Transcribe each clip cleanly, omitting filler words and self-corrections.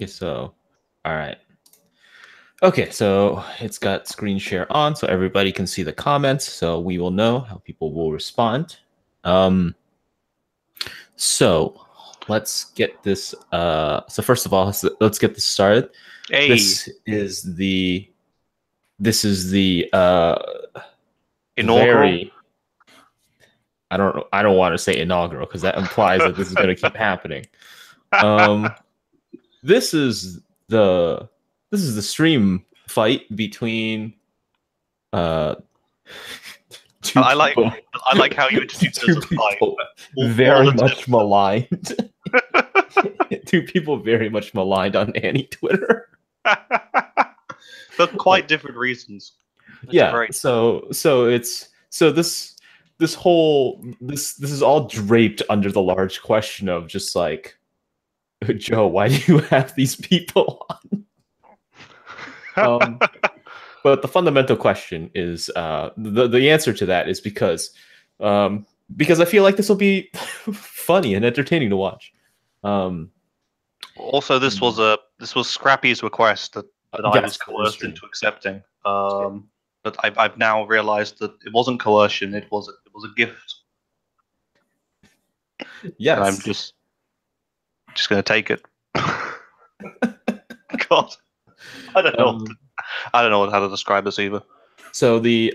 Okay, so, all right. Okay, so it's got screen share on, so everybody can see the comments, so we will know how people will respond. So let's get this. So first of all, let's get this started. Hey. This is the Inaugural? very. I don't want to say inaugural because that implies that this is going to keep happening. This is the stream fight between I like how you introduced it as a fight. Very much maligned. Two people very much maligned on Annie Twitter. For quite different reasons. Yeah. Great. So this is all draped under the large question of just like, Joe, why do you have these people on? But the fundamental question is the answer to that is because I feel like this will be funny and entertaining to watch. Also, this was Scrappy's request that I was coerced into accepting. But I've now realized that it wasn't coercion; it was a gift. Yes, and I'm just gonna take it. God, I don't know. I don't know how to describe this either. So the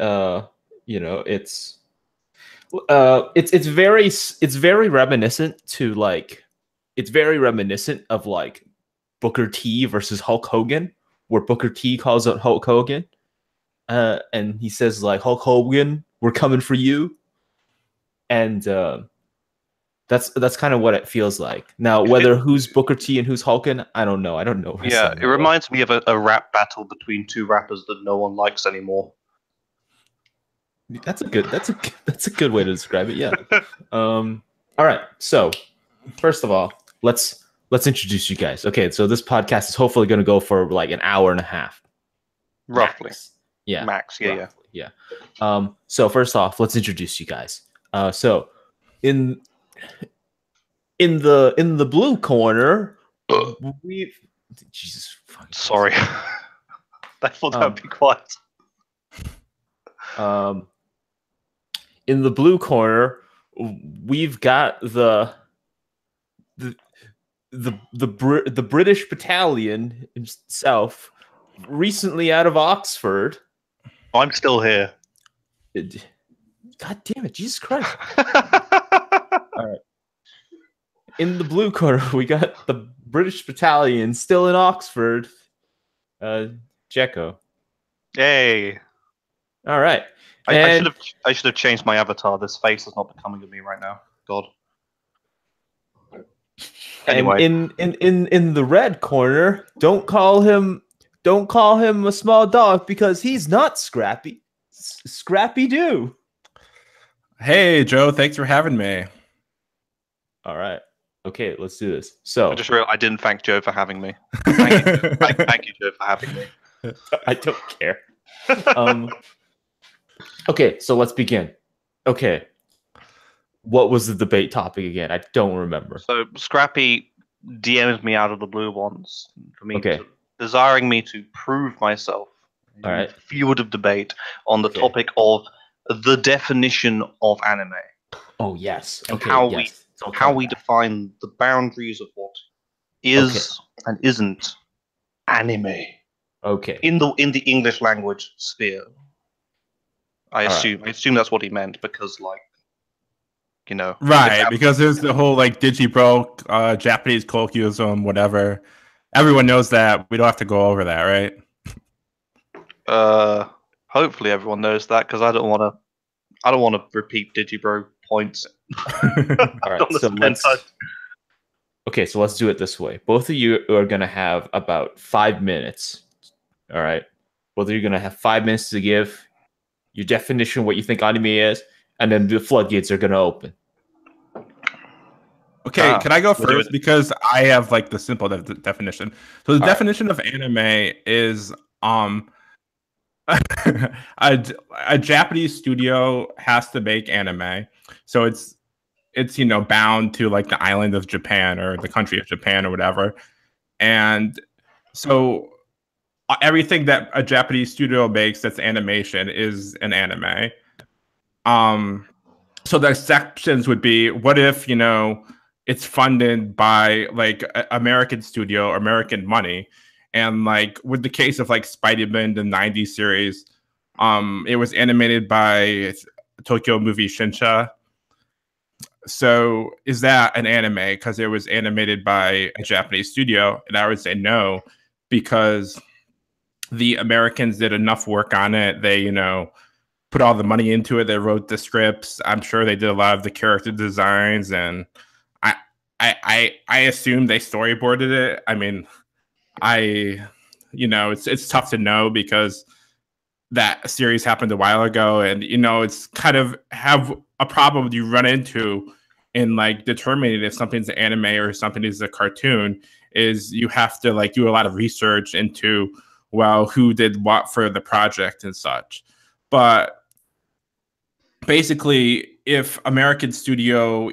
it's very reminiscent to like of like Booker T versus Hulk Hogan, where Booker T calls out Hulk Hogan, and he says like, Hulk Hogan, we're coming for you, and that's kind of what it feels like. Now, whether who's Booker T and who's Hulkin, I don't know. Yeah, it reminds me of a rap battle between two rappers that no one likes anymore. That's a good way to describe it. Yeah. All right. So, first of all, let's introduce you guys. Okay. So this podcast is hopefully going to go for like an hour and a half, roughly. Max. Yeah. Max. Yeah. Roughly, yeah. So first off, let's introduce you guys. So in the blue corner, we've Jesus. Sorry, I thought that would be quiet. In the blue corner, we've got the British battalion himself, recently out of Oxford. I'm still here. God damn it, Jesus Christ! All right. In the blue corner, we got the British battalion still in Oxford. Jeko. Hey. All right. I should have changed my avatar. This face is not becoming of me right now. God. Anyway. And in the red corner, don't call him a small dog because he's not Scrappy. Scrappydoo. Hey Joe, thanks for having me. All right. Okay, let's do this. So I just realized I didn't thank Joe for having me. Thank you, Joe, for having me. I don't care. Okay, so let's begin. Okay. What was the debate topic again? I don't remember. So Scrappy DM'd me out of the blue once for me desiring me to prove myself in a field of debate on the topic of the definition of anime. Oh yes. Okay. How we define the boundaries of what is and isn't anime. Okay. In the English language sphere. I assume that's what he meant because, like, you know. Right, because there's the whole like Digibro, Japanese colloquialism, whatever. Everyone knows that. We don't have to go over that, right? Hopefully everyone knows that because I don't want to repeat Digibro points. All right, so let's do it this way. Both of you are going to have about 5 minutes. All right. Both of you are going to have 5 minutes to give your definition, what you think anime is, and then the floodgates are going to open. Okay, can I go first? Because I have like the simple definition. So the definition of anime is a Japanese studio has to make anime. So it's bound to like the island of Japan or the country of Japan or whatever. And so everything that a Japanese studio makes that's animation is an anime. So the exceptions would be, what if, it's funded by like American studio or American money, and like with the case of like Spider-Man, the '90s series, it was animated by Tokyo Movie Shinsha. So is that an anime because it was animated by a Japanese studio? And I would say no, because the Americans did enough work on it. They, put all the money into it. They wrote the scripts. I'm sure they did a lot of the character designs, and I assume they storyboarded it. I mean, it's tough to know because that series happened a while ago, and it's kind of have a problem you run into in like determining if something's an anime or something is a cartoon is you have to like do a lot of research into, well, who did what for the project and such. But basically, if American studio,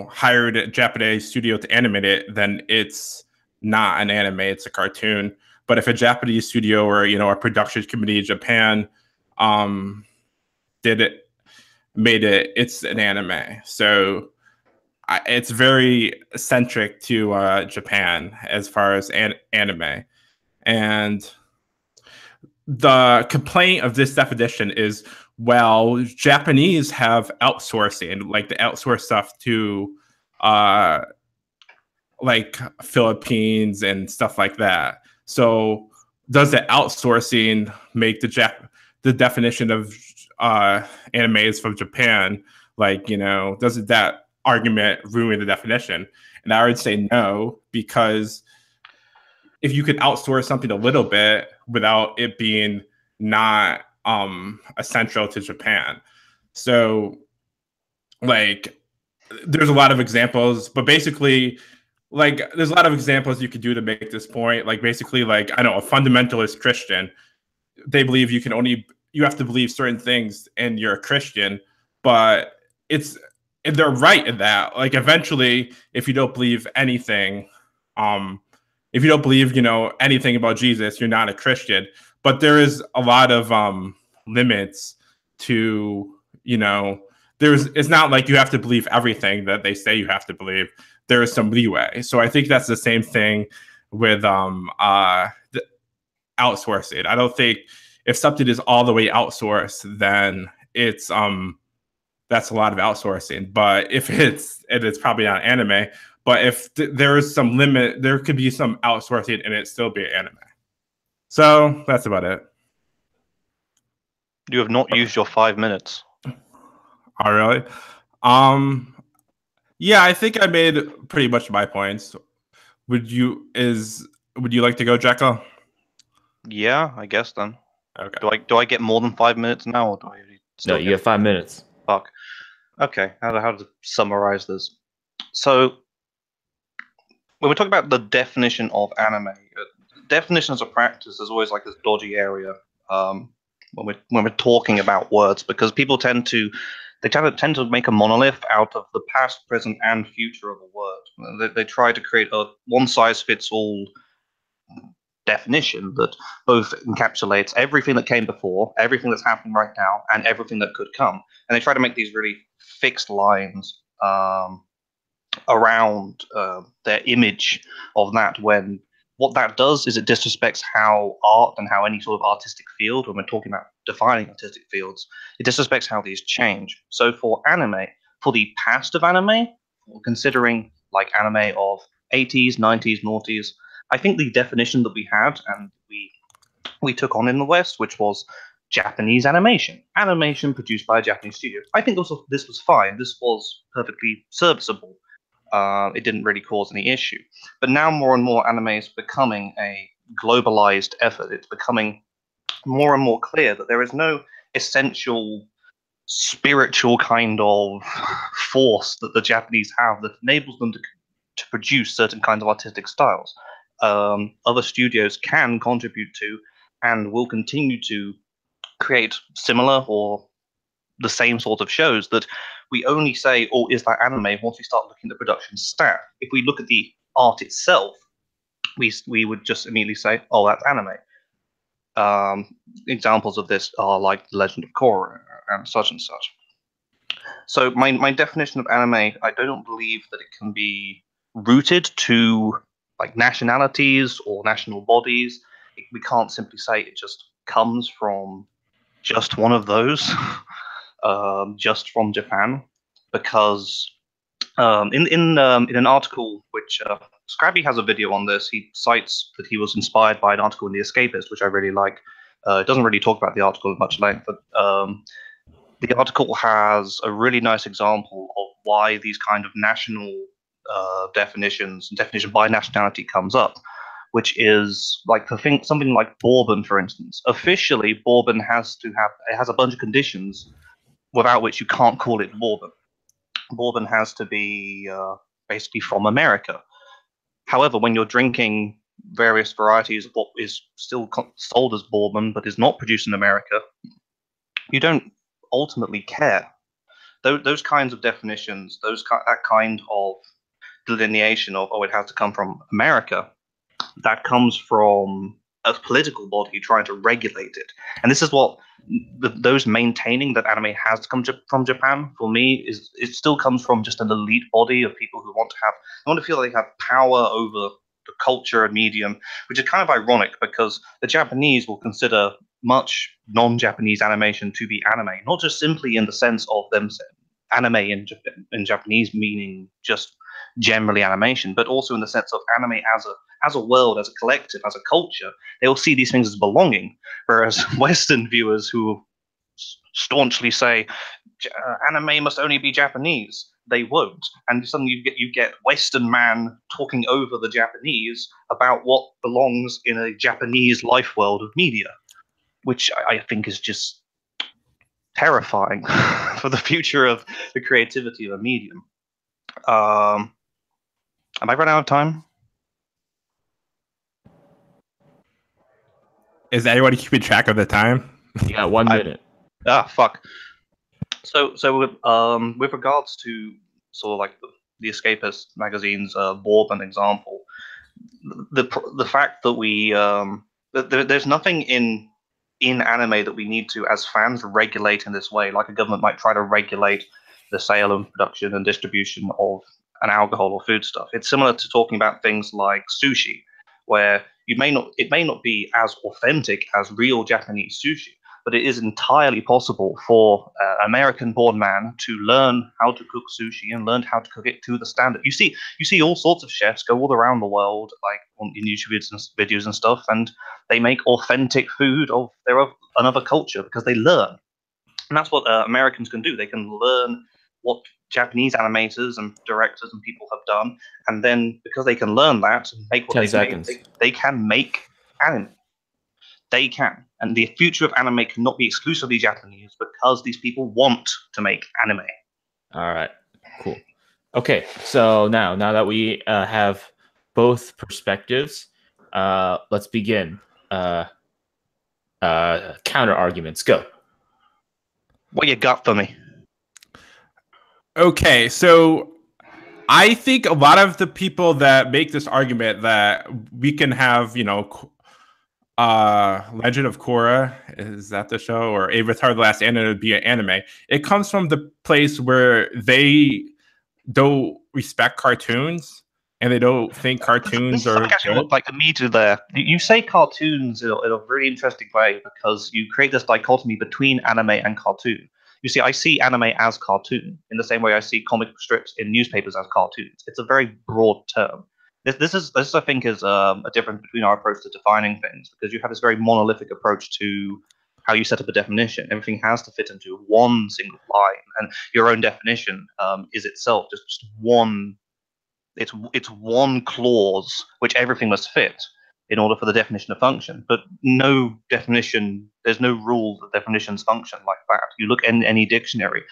hired a Japanese studio to animate it, then it's not an anime, it's a cartoon. But if a Japanese studio or, a production committee in Japan made it, it's an anime. So it's very centric to Japan as far as anime. And the complaint of this definition is, well, Japanese have outsourcing, like they outsource stuff to like Philippines and stuff like that. So does the outsourcing make the definition of animes from Japan, like, doesn't that argument ruin the definition? And I would say no, because if you could outsource something a little bit without it being not essential to Japan. So like there's a lot of examples, but basically like there's a lot of examples you could do to make this point. Like basically, like, I know a fundamentalist Christian, they believe you have to believe certain things and you're a Christian, but and they're right in that. Like eventually, if you don't believe anything, if you don't believe, anything about Jesus, you're not a Christian. But there is a lot of limits to, it's not like you have to believe everything that they say you have to believe. There is some leeway. So I think that's the same thing with outsourcing. I don't think if something is all the way outsourced, then it's that's a lot of outsourcing. But if it's probably not anime. But if there is some limit, there could be some outsourcing and it still be anime. So that's about it. You have not used your 5 minutes. Oh, really? Yeah, I think I made pretty much my points. Would you like to go, Jeko? Yeah, I guess then. Okay. Do I get more than 5 minutes now, or do I No, you get 5 minutes. Fuck. Okay, how to summarize this? So when we talk about the definition of anime, definition as a practice is always like this dodgy area when we're talking about words, because people tend to make a monolith out of the past, present, and future of a word. They try to create a one-size-fits-all definition that both encapsulates everything that came before, everything that's happening right now, and everything that could come. And they try to make these really fixed lines around their image of that, when what that does is it disrespects how art and how any sort of artistic field, when we're talking about defining artistic fields, it disrespects how these change. So for anime, for the past of anime, considering like anime of 80s, 90s, noughties, I think the definition that we had and we took on in the West, which was Japanese animation produced by a Japanese studio, I think this was fine. This was perfectly serviceable. It didn't really cause any issue. But now more and more anime is becoming a globalized effort. It's becoming more and more clear that there is no essential spiritual kind of force that the Japanese have that enables them to produce certain kinds of artistic styles. Other studios can contribute to and will continue to create similar or the same sort of shows that we only say, oh, is that anime, once we start looking at the production staff. If we look at the art itself, we would just immediately say, "Oh, that's anime." Examples of this are like The Legend of Korra and such and such. So my definition of anime, I don't believe that it can be rooted to like nationalities or national bodies. We can't simply say it just comes from just one of those, just from Japan, because in an article which Scrabby has a video on this, he cites that he was inspired by an article in The Escapist, which I really like. It doesn't really talk about the article at much length, but the article has a really nice example of why these kind of national definition by nationality comes up, which is like something like Bourbon, for instance. Officially, Bourbon has a bunch of conditions without which you can't call it Bourbon. Bourbon has to be basically from America. However, when you're drinking various varieties of what is still sold as Bourbon but is not produced in America, you don't ultimately care. Those kinds of definitions, that kind of delineation of, oh, it has to come from America, that comes from a political body trying to regulate it. And this is what those maintaining that anime has come from Japan, for me, is it still comes from just an elite body of people who want to feel they have power over the culture and medium, which is kind of ironic because the Japanese will consider much non-Japanese animation to be anime, not just simply in the sense of them anime in Japanese meaning just generally animation, but also in the sense of anime as a world, as a collective, as a culture. They will see these things as belonging, whereas Western viewers who staunchly say anime must only be Japanese, they won't. And suddenly you get Western man talking over the Japanese about what belongs in a Japanese life world of media, which I think is just terrifying for the future of the creativity of a medium. Am I running out of time? Is anybody keeping track of the time? You got 1 minute. Fuck. So with regards to sort of like the Escapist magazine's Bourbon example, the fact that we there's nothing in anime that we need to, as fans, regulate in this way, like a government might try to regulate the sale and production and distribution of an alcohol or food stuff. It's similar to talking about things like sushi, where it may not be as authentic as real Japanese sushi, but it is entirely possible for an American-born man to learn how to cook sushi and learn how to cook it to the standard. You see all sorts of chefs go all around the world, like in YouTube videos and stuff, and they make authentic food of another culture because they learn. And that's what Americans can do. They can learn what Japanese animators and directors and people have done, and then because they can learn that and make what they've made, they can make anime. They can. And the future of anime cannot be exclusively Japanese because these people want to make anime. All right, cool. Okay, so now that we have both perspectives, let's begin. Counter arguments, go. What you got for me? Okay, so I think a lot of the people that make this argument that we can have, Legend of Korra, is that the show, or Avatar: The Last Airbender would be an anime. It comes from the place where they don't respect cartoons and they don't think cartoons are actually like immediately there. You say cartoons in a really interesting way because you create this dichotomy between anime and cartoon. You see, I see anime as cartoon in the same way I see comic strips in newspapers as cartoons. It's a very broad term. This I think is a difference between our approach to defining things, because you have this very monolithic approach to how you set up a definition. Everything has to fit into one single line, and your own definition is itself just one. It's one clause which everything must fit in order for the definition to function. But no definition, there's no rule that definitions function like that. You look in any dictionary,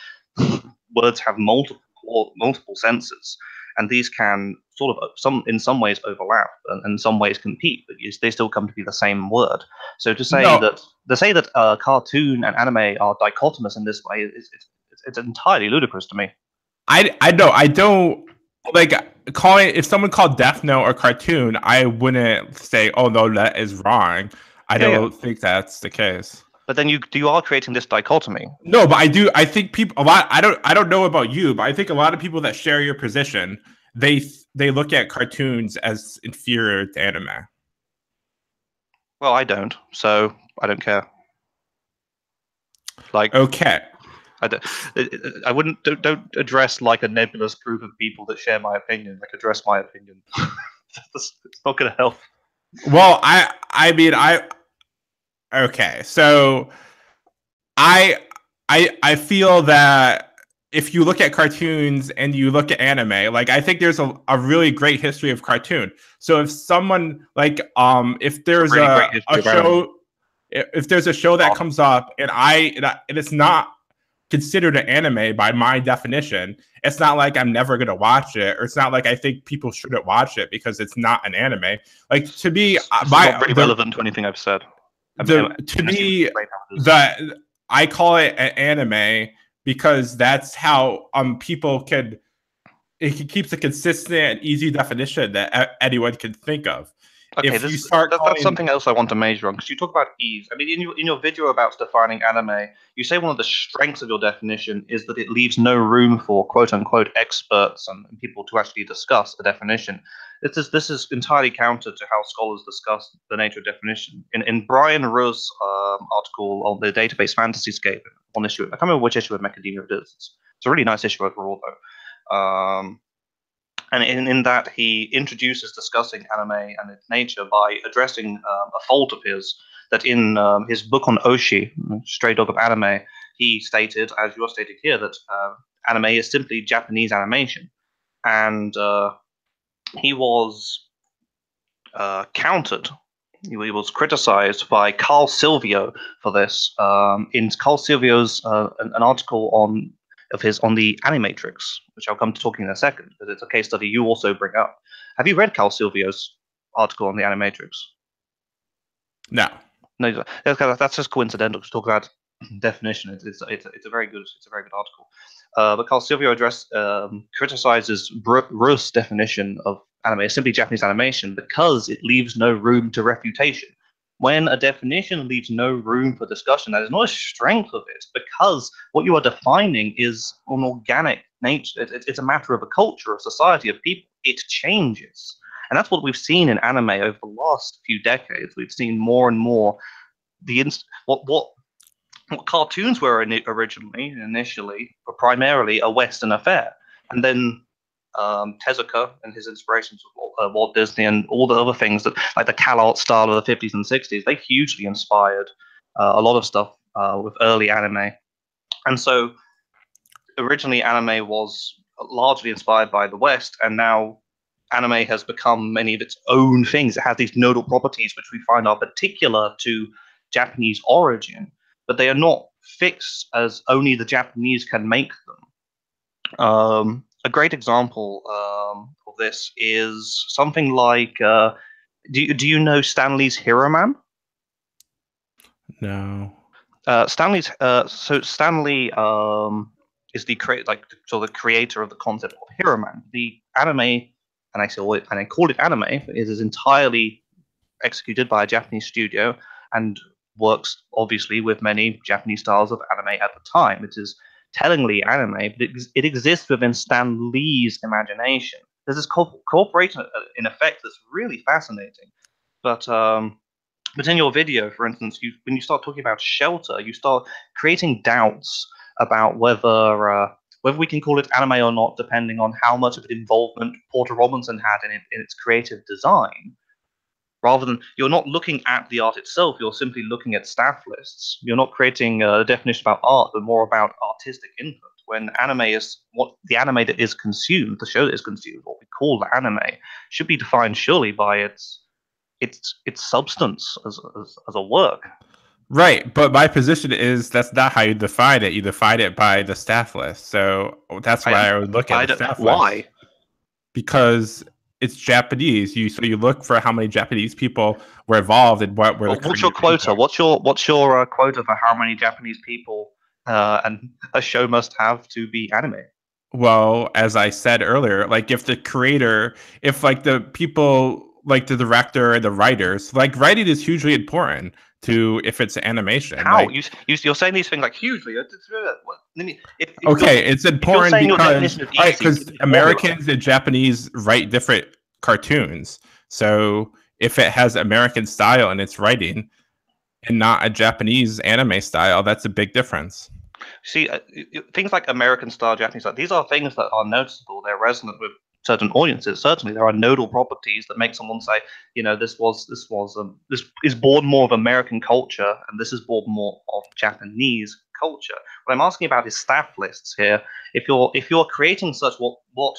words have multiple senses. And these can sort of in some ways overlap and in some ways compete, but they still come to be the same word. So to say that cartoon and anime are dichotomous in this way, it's entirely ludicrous to me. I know. I don't like calling if someone called Death Note a cartoon, I wouldn't say, "Oh no, that is wrong." I don't think that's the case. But then you are creating this dichotomy. No, but I do. I think people a lot. I don't know about you, but I think a lot of people that share your position, they look at cartoons as inferior to anime. Well, I don't, so I don't care. Like, okay, I wouldn't don't address like a nebulous group of people that share my opinion. Like, address my opinion. It's not going to help. Well, I mean okay, so I feel that if you look at cartoons and you look at anime, like I think there's a really great history of cartoon. So if someone like if there's a show, if there's a show that comes up and it's not considered an anime by my definition, it's not like I'm never gonna watch it, or it's not like I think people shouldn't watch it because it's not an anime. Like to me, it's not really relevant to anything I've said. To me, I call it an anime because that's how people it keeps a consistent and easy definition that anyone can think of. Okay, that's something else I want to measure on, because you talk about ease. I mean, in your video about defining anime, you say one of the strengths of your definition is that it leaves no room for quote unquote experts and people to actually discuss the definition. This is entirely counter to how scholars discuss the nature of definition. In Brian Ruh's article on the database Fantasyscape, on issue, I can't remember which issue of Macadamia it is. It's a really nice issue overall, though. And in that, he introduces discussing anime and its nature by addressing a fault of his, that in his book on Oshi, Stray Dog of Anime, he stated, as you're stating here, that anime is simply Japanese animation. And he was countered. He was criticized by Carl Silvio for this. In Carl Silvio's an article on the Animatrix, which I'll come to talking in a second, because it's a case study you also bring up. Have you read Carl Silvio's article on the Animatrix? No, that's just coincidental to talk about definition. It's a very good article. But Carl Silvio criticizes Ruh's definition of anime as simply Japanese animation because it leaves no room to refutation. When a definition leaves no room for discussion, that is not a strength of it, because what you are defining is an organic nature. It's a matter of a culture, a society of people. It changes. And that's what we've seen in anime over the last few decades. We've seen more and more what cartoons were initially were primarily a Western affair. And then Tezuka and his inspirations of Walt Disney and all the other things that, like the Cal art style of the 50s and 60s, they hugely inspired a lot of stuff with early anime. And so originally anime was largely inspired by the West, and now anime has become many of its own things. It has these nodal properties which we find are particular to Japanese origin, but they are not fixed as only the Japanese can make them. A great example of this is something like, do you know Stanley's Hero Man? No. Stanley is the creator of the concept of Hero Man. The anime, and I call it anime, it is entirely executed by a Japanese studio and works obviously with many Japanese styles of anime at the time. It is tellingly anime, but it exists within Stan Lee's imagination. There's this cooperation in effect that's really fascinating. But in your video, for instance, when you start talking about shelter, you start creating doubts about whether we can call it anime or not, depending on how much of an involvement Porter Robinson had in its creative design. Rather than, you're not looking at the art itself, you're simply looking at staff lists. You're not creating a definition about art, but more about artistic input. When anime is what the anime that is consumed, the show that is consumed, what we call the anime, should be defined surely by its substance as a work. Right, but my position is that's not how you define it. You define it by the staff list. So that's why I would look at the staff list. Why? Because it's Japanese. So you look for how many Japanese people were involved in what were. What's your quota? What's your quota for how many Japanese people and a show must have to be anime? Well, as I said earlier, like if the creator, if like the people, like the director and the writers, like writing is hugely important to if it's animation. How Like you're saying these things like hugely? okay, it's important because because Americans and Japanese write different cartoons. So if it has American style in its writing and not a Japanese anime style, that's a big difference. See, things like American style, Japanese style, these are things that are noticeable. They're resonant with certain audiences. Certainly, there are nodal properties that make someone say, this is born more of American culture, and this is born more of Japanese culture. What I'm asking about is staff lists here. If you're creating such what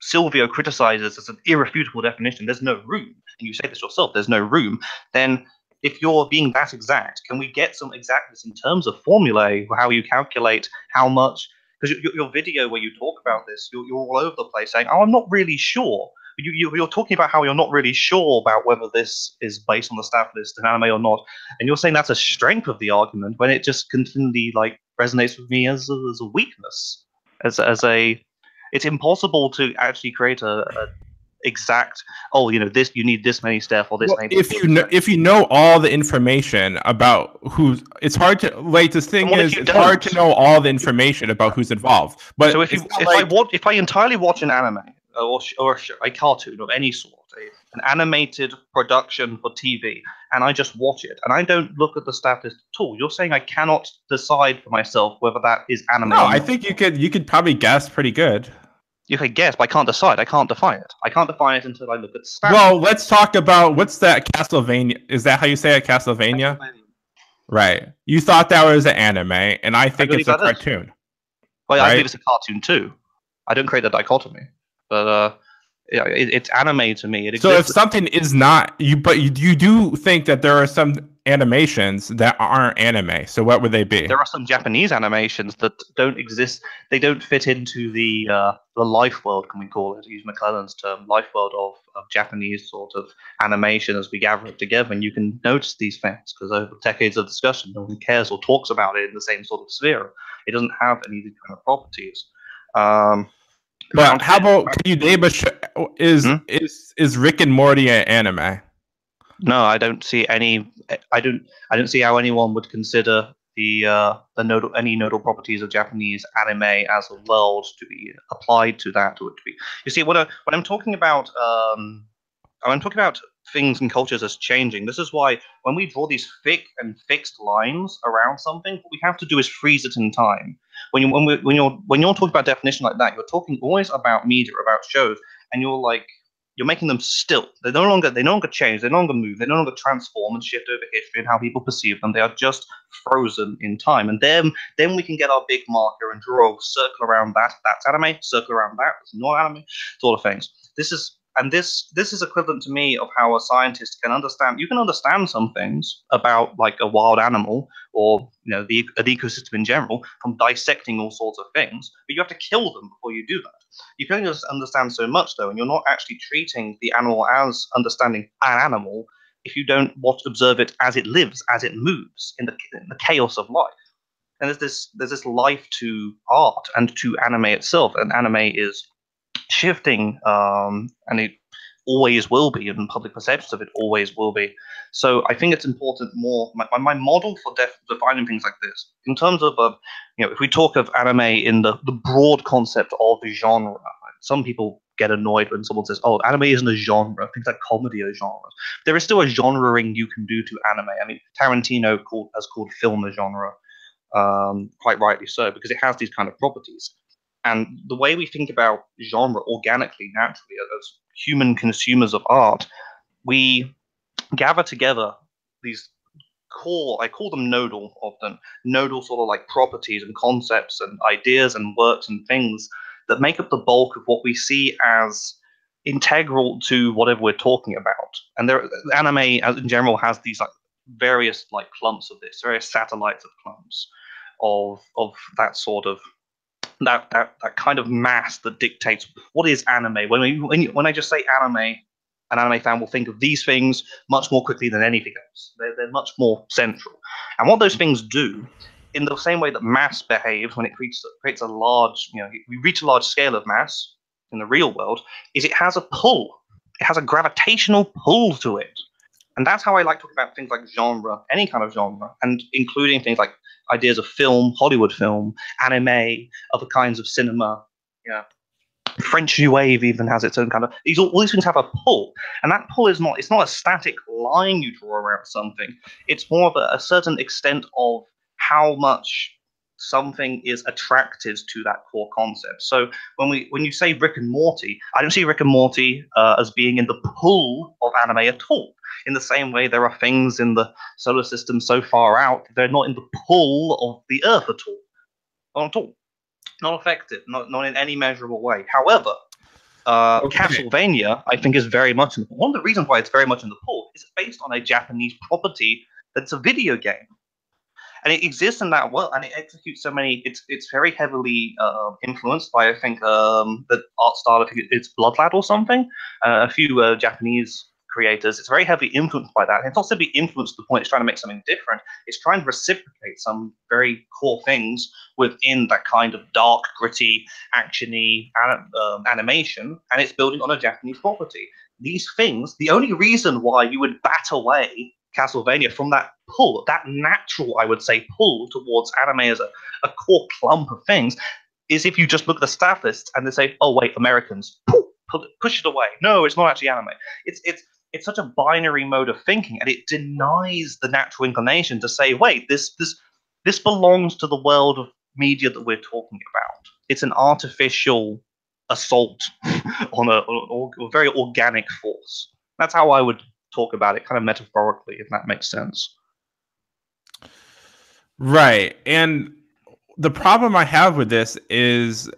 Silvio criticizes as an irrefutable definition, there's no room, and you say this yourself, there's no room, then if you're being that exact, can we get some exactness in terms of formulae, how you calculate how much? Because your video where you talk about this, you're all over the place saying, "Oh, I'm not really sure." You're talking about how you're not really sure about whether this is based on the staff list in anime or not, and you're saying that's a strength of the argument when it just continually like resonates with me as a weakness, as a. It's impossible to actually create a exact this you need this many staff or this many if you know all the information about who's it's hard to like this thing is it's hard to know all the information about who's involved, but so if I entirely watch an anime or a cartoon of any sort, an animated production for TV, and I just watch it and I don't look at the staff list at all, you're saying I cannot decide for myself whether that is anime? No, I think you could probably guess pretty good. You could guess, but I can't decide. I can't define it. I can't define it until I look at stats. Well, let's talk about what's that Castlevania? Is that how you say it, Castlevania? Right. You thought that was an anime, and I think it's a cartoon. Well, right? I believe it's a cartoon too. I don't create the dichotomy, but it's anime to me. So if something is not but you do think that there are some animations that aren't anime. So what would they be? There are some Japanese animations that don't exist. They don't fit into the life world, can we call it? Use McClellan's term, life world of Japanese sort of animation as we gather it together. And you can notice these things because over decades of discussion, no one cares or talks about it in the same sort of sphere. It doesn't have any of these kind of properties. But how about, can you name a show? Is Rick and Morty an anime? No, I don't see any. I don't see how anyone would consider any nodal properties of Japanese anime as a world to be applied to that. Or to be, you see, when I'm talking about things and cultures as changing. This is why when we draw these thick and fixed lines around something, what we have to do is freeze it in time. When you're talking about definition like that, you're talking always about media, about shows, and you're making them still. They no longer change. They no longer move. They no longer transform and shift over history and how people perceive them. They are just frozen in time. And then we can get our big marker and draw a circle around that. That's anime. Circle around that. That's not anime. Sort of things. This is equivalent to me of how a scientist can understand. You can understand some things about like a wild animal or an ecosystem in general from dissecting all sorts of things, but you have to kill them before you do that. You can only just understand so much though, and you're not actually treating the animal as understanding an animal if you don't observe it as it lives, as it moves in the chaos of life. And there's this life to art and to anime itself, and anime is shifting, and it always will be, and public perceptions of it always will be. So I think it's important more. My model for defining things like this, in terms of, if we talk of anime in the broad concept of genre, some people get annoyed when someone says, "Oh, anime isn't a genre." Things like comedy are genres. There is still a genrering you can do to anime. I mean, Tarantino has called film a genre, quite rightly so, because it has these kind of properties. And the way we think about genre organically, naturally, as human consumers of art, we gather together these I call them nodal often, nodal sort of like properties and concepts and ideas and works and things that make up the bulk of what we see as integral to whatever we're talking about. And anime in general has these like various like clumps of this, various satellites of clumps of that sort of that kind of mass that dictates what is anime. When I just say anime, an anime fan will think of these things much more quickly than anything else. They're much more central. And what those things do in the same way that mass behaves when it creates a large, we reach a large scale of mass in the real world, is it has a pull. It has a gravitational pull to it. And that's how I like talking about things like genre, any kind of genre, and including things like ideas of film, Hollywood film, anime, other kinds of cinema. French New Wave even has its own kind of. All these things have a pull, and that pull is not. It's not a static line you draw around something. It's more of a certain extent of how much something is attracted to that core concept. So when you say Rick and Morty, I don't see Rick and Morty as being in the pull of anime at all. In the same way, there are things in the solar system so far out, they're not in the pull of the Earth at all. Not at all. Not affected, not in any measurable way. However, Castlevania, I think, is very much one of the reasons why it's very much in the pull is it's based on a Japanese property that's a video game, and it exists in that world, and it executes so many. It's very heavily influenced by, I think, the art style. I think it's Bloodlad or something. A few Japanese creators. It's very heavily influenced by that. And it's not simply influenced to the point it's trying to make something different. It's trying to reciprocate some very core things within that kind of dark, gritty, actiony animation, and it's building on a Japanese property. These things, the only reason why you would bat away Castlevania from that pull, that natural, I would say, pull towards anime as a core clump of things, is if you just look at the staff list and they say, oh, wait, Americans, push it away. No, it's not actually anime. It's such a binary mode of thinking, and it denies the natural inclination to say, wait, this belongs to the world of media that we're talking about. It's an artificial assault on a very organic force. That's how I would talk about it, kind of metaphorically, if that makes sense. Right. And the problem I have with this is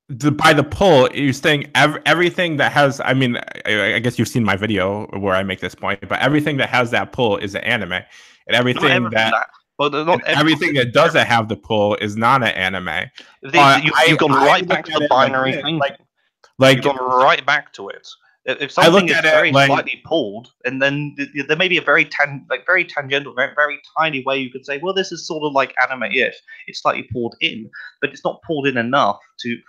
by the pull, you're saying everything that has, I mean, I guess you've seen my video where I make this point, but everything that has that pull is an anime. And everything everything that doesn't have the pull is not an anime. You've gone right back to the binary thing. You've gone right back to it. If something is very slightly pulled, and then there may be a very tangential, very tiny way you could say, well, this is sort of like anime-ish. It's slightly pulled in, but it's not pulled in enough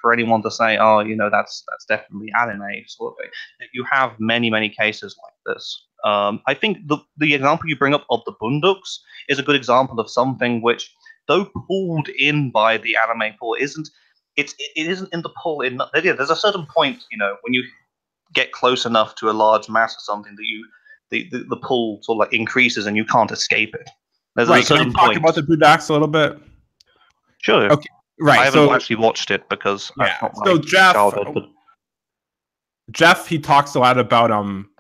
for anyone to say, oh, that's definitely anime sort of thing. You have many cases like this. I think the example you bring up of the Boondocks is a good example of something which, though pulled in by the anime pull, it isn't in the pull in. There's a certain point, when you get close enough to a large mass or something that the pull sort of like increases and you can't escape it. There's right. Can I talk about the Boondocks a little bit? Sure. Okay. Right. I haven't actually watched it because so Jeff, he talks a lot about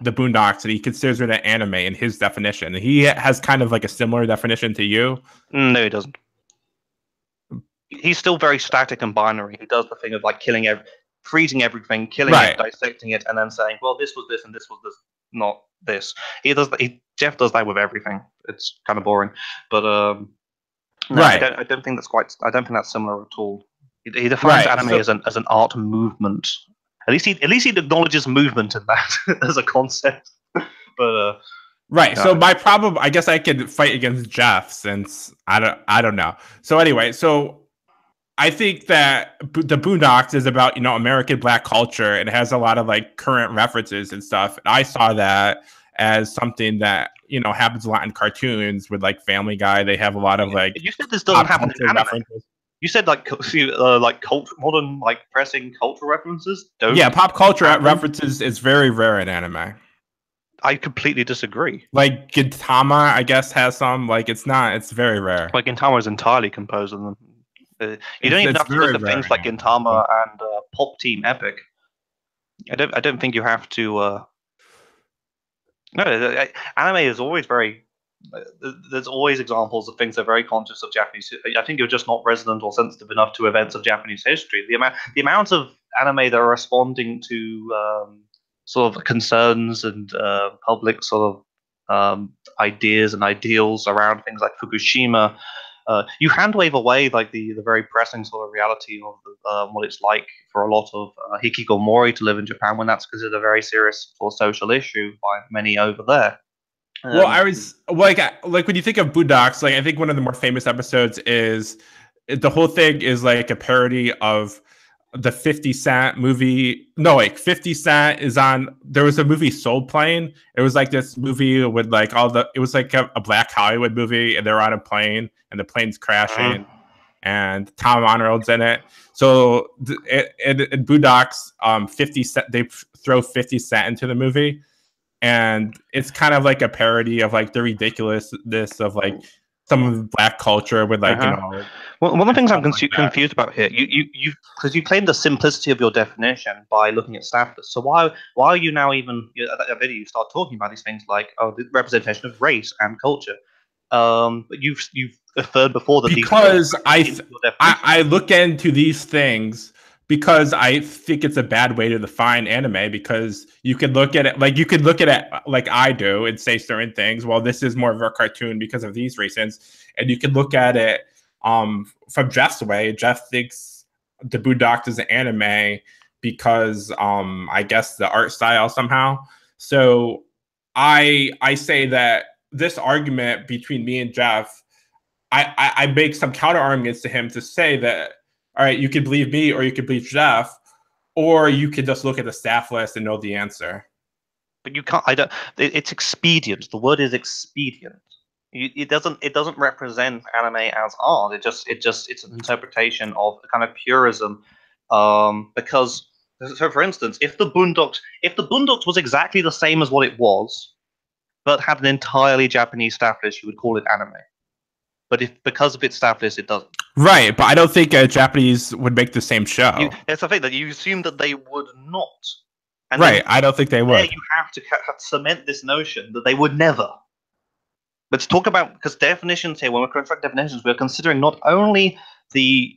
the Boondocks, and he considers it an anime in his definition. He has kind of like a similar definition to you. No, he doesn't. He's still very static and binary. He does the thing of like freezing everything, killing it, dissecting it, and then saying, well, this was this and this was this, not this. Jeff does that with everything. It's kind of boring. But no, I don't think that's similar at all. He defines anime as an art movement. At least he acknowledges movement in that as a concept. But so my problem, I guess I could fight against Jeff since I don't know. So anyway, I think that the Boondocks is about, American Black culture, and it has a lot of like current references and stuff. And I saw that as something that, happens a lot in cartoons with like Family Guy. They have a lot of like. You said this doesn't happen in anime. References. You said like modern like pressing cultural references. Pop culture references is very rare in anime. I completely disagree. Like Gintama, I guess, has some. Like it's not. It's very rare. Like Gintama is entirely composed of them. You don't even have to look at things like Gintama and Pop Team Epic. I don't think you have to. No, anime is always very. There's always examples of things that are very conscious of Japanese. I think you're just not resonant or sensitive enough to events of Japanese history. The amount of anime that are responding to sort of concerns and public sort of ideas and ideals around things like Fukushima. You handwave away like the very pressing sort of reality of what it's like for a lot of hikikomori to live in Japan, when that's considered a very serious sort of social issue by many over there. Well, I was like when you think of Boondocks, like I think one of the more famous episodes is the whole thing is like a parody of the 50 Cent movie. No, like 50 Cent is on. There was a movie Soul Plane. It was like this movie with like it was like a Black Hollywood movie, and they're on a plane and the plane's crashing, and Tom Arnold's in it. So in Boondocks, 50 Cent, they throw 50 Cent into the movie. And it's kind of like a parody of like the ridiculousness of like some of Black culture with like, you know. Well, one of the things I'm confused about here, because you claim the simplicity of your definition by looking at staff lists. So why are you now even at that video you start talking about these things like the representation of race and culture? But you've affirmed before that because I look into these things because I think it's a bad way to define anime, because you could look at it like I do and say certain things. Well, this is more of a cartoon because of these reasons. And you can look at it from Jeff's way. Jeff thinks the Boondocks is an anime because I guess the art style somehow. So I say that this argument between me and Jeff, I make some counter arguments to him to say that, all right, you could believe me or you could believe Jeff, or you could just look at the staff list and know the answer. But you can't. It's expedient. The word is expedient. It doesn't represent anime as art. It's an interpretation of a kind of purism. Because so, for instance, if the Boondocks was exactly the same as what it was, but had an entirely Japanese staff list, you would call it anime. But because of its staff list, it doesn't. Right, but I don't think Japanese would make the same show. It's the thing that you assume that they would not. And right, I don't think they would. You have to cement this notion that they would never. But to talk about, because definitions here, when we're constructing definitions, we're considering not only the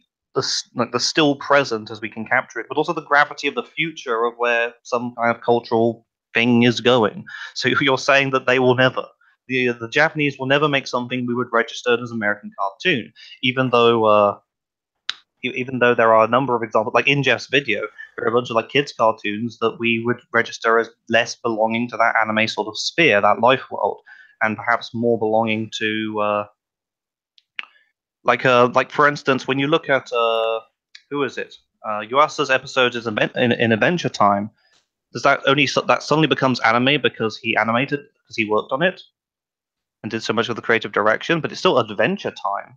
still present as we can capture it, but also the gravity of the future of where some kind of cultural thing is going. So you're saying that they will never. The Japanese will never make something we would register as American cartoon, even though there are a number of examples, like in Jeff's video, there are a bunch of like kids cartoons that we would register as less belonging to that anime sort of sphere, that life world, and perhaps more belonging to like for instance, when you look at who is it? Yuasa's episode is in Adventure Time. Does that suddenly becomes anime because he animated, because he worked on it and did so much of the creative direction? But it's still Adventure Time.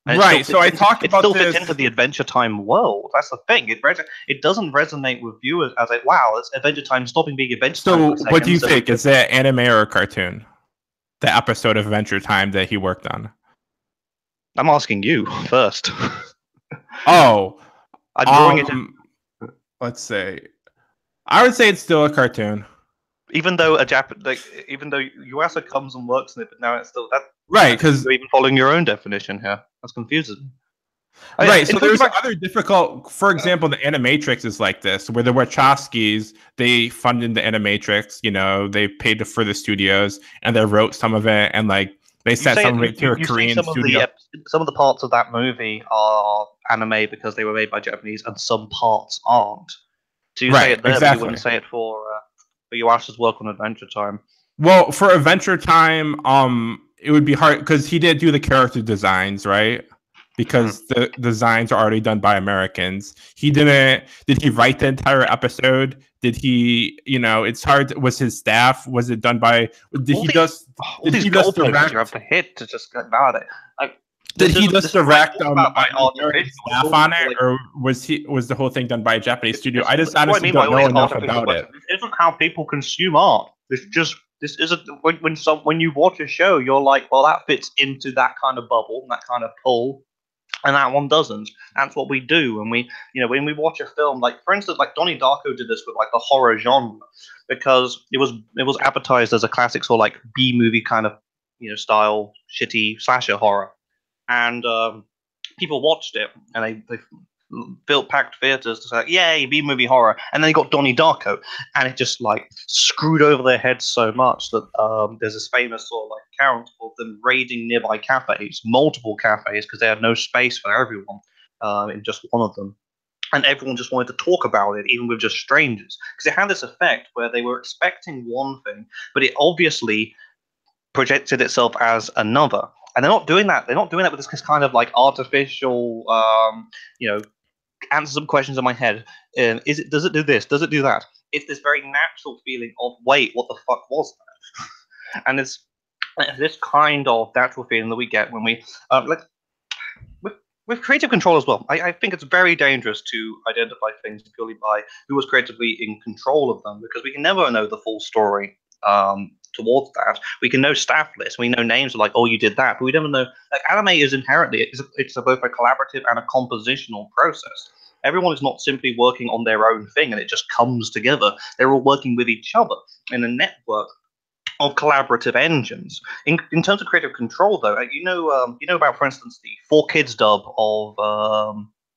Right, so I talked about this. It still fits into the Adventure Time world. That's the thing. It doesn't resonate with viewers as like, wow, it's Adventure Time stopping being Adventure Time. So what do you think? Is that anime or a cartoon? The episode of Adventure Time that he worked on? I'm asking you first. Oh. I'm drawing it in. Let's say. I would say it's still a cartoon. Even though even though Yuasa comes and works in it, but now it's still that. Right, because you're even following your own definition here. That's confusing. Right, so there's other difficult. For example, the Animatrix is like this, where the Wachowskis, they funded the Animatrix. You know, they paid for the studios, and they wrote some of it, and like they sent some of it to a Korean studio. Some of the parts of that movie are anime because they were made by Japanese, and some parts aren't. So you say it there, but you wouldn't say it for Yuasa's work on Adventure Time. Well, for Adventure Time, it would be hard because he didn't do the character designs, right? Because the designs are already done by Americans. He didn't. Did he write the entire episode? Did he? You know, it's hard. Was his staff? Was it done by? Did he just direct? You have to hit to just get about it. Did he just direct staff on it, or was the whole thing done by a Japanese studio? I just honestly don't know enough about it. This isn't how people consume art. This isn't when you watch a show, you're like, well, that fits into that kind of bubble, that kind of pull, and that one doesn't. That's what we do, and when we watch a film, like for instance, like Donnie Darko did this with like the horror genre, because it was advertised as a classic sort of like B movie kind of style shitty slasher horror. And people watched it, and they built packed theaters to say, like, "Yay, B-movie horror!" And then they got Donnie Darko, and it just like screwed over their heads so much that there's this famous sort of like account of them raiding nearby cafes, multiple cafes, because they had no space for everyone in just one of them, and everyone just wanted to talk about it, even with just strangers, because it had this effect where they were expecting one thing, but it obviously projected itself as another. And they're not doing that. They're not doing that with this kind of like artificial, answer some questions in my head. Does it do this? Does it do that? It's this very natural feeling of, wait, what the fuck was that? And it's this kind of natural feeling that we get when we with creative control as well. I think it's very dangerous to identify things purely by who was creatively in control of them, because we can never know the full story towards that. We can know staff lists, we know names like, oh, you did that, but we never know. Like, anime is inherently it's both a collaborative and a compositional process. Everyone is not simply working on their own thing and it just comes together. They're all working with each other in a network of collaborative engines. In terms of creative control, though, you know about, for instance, the 4Kids dub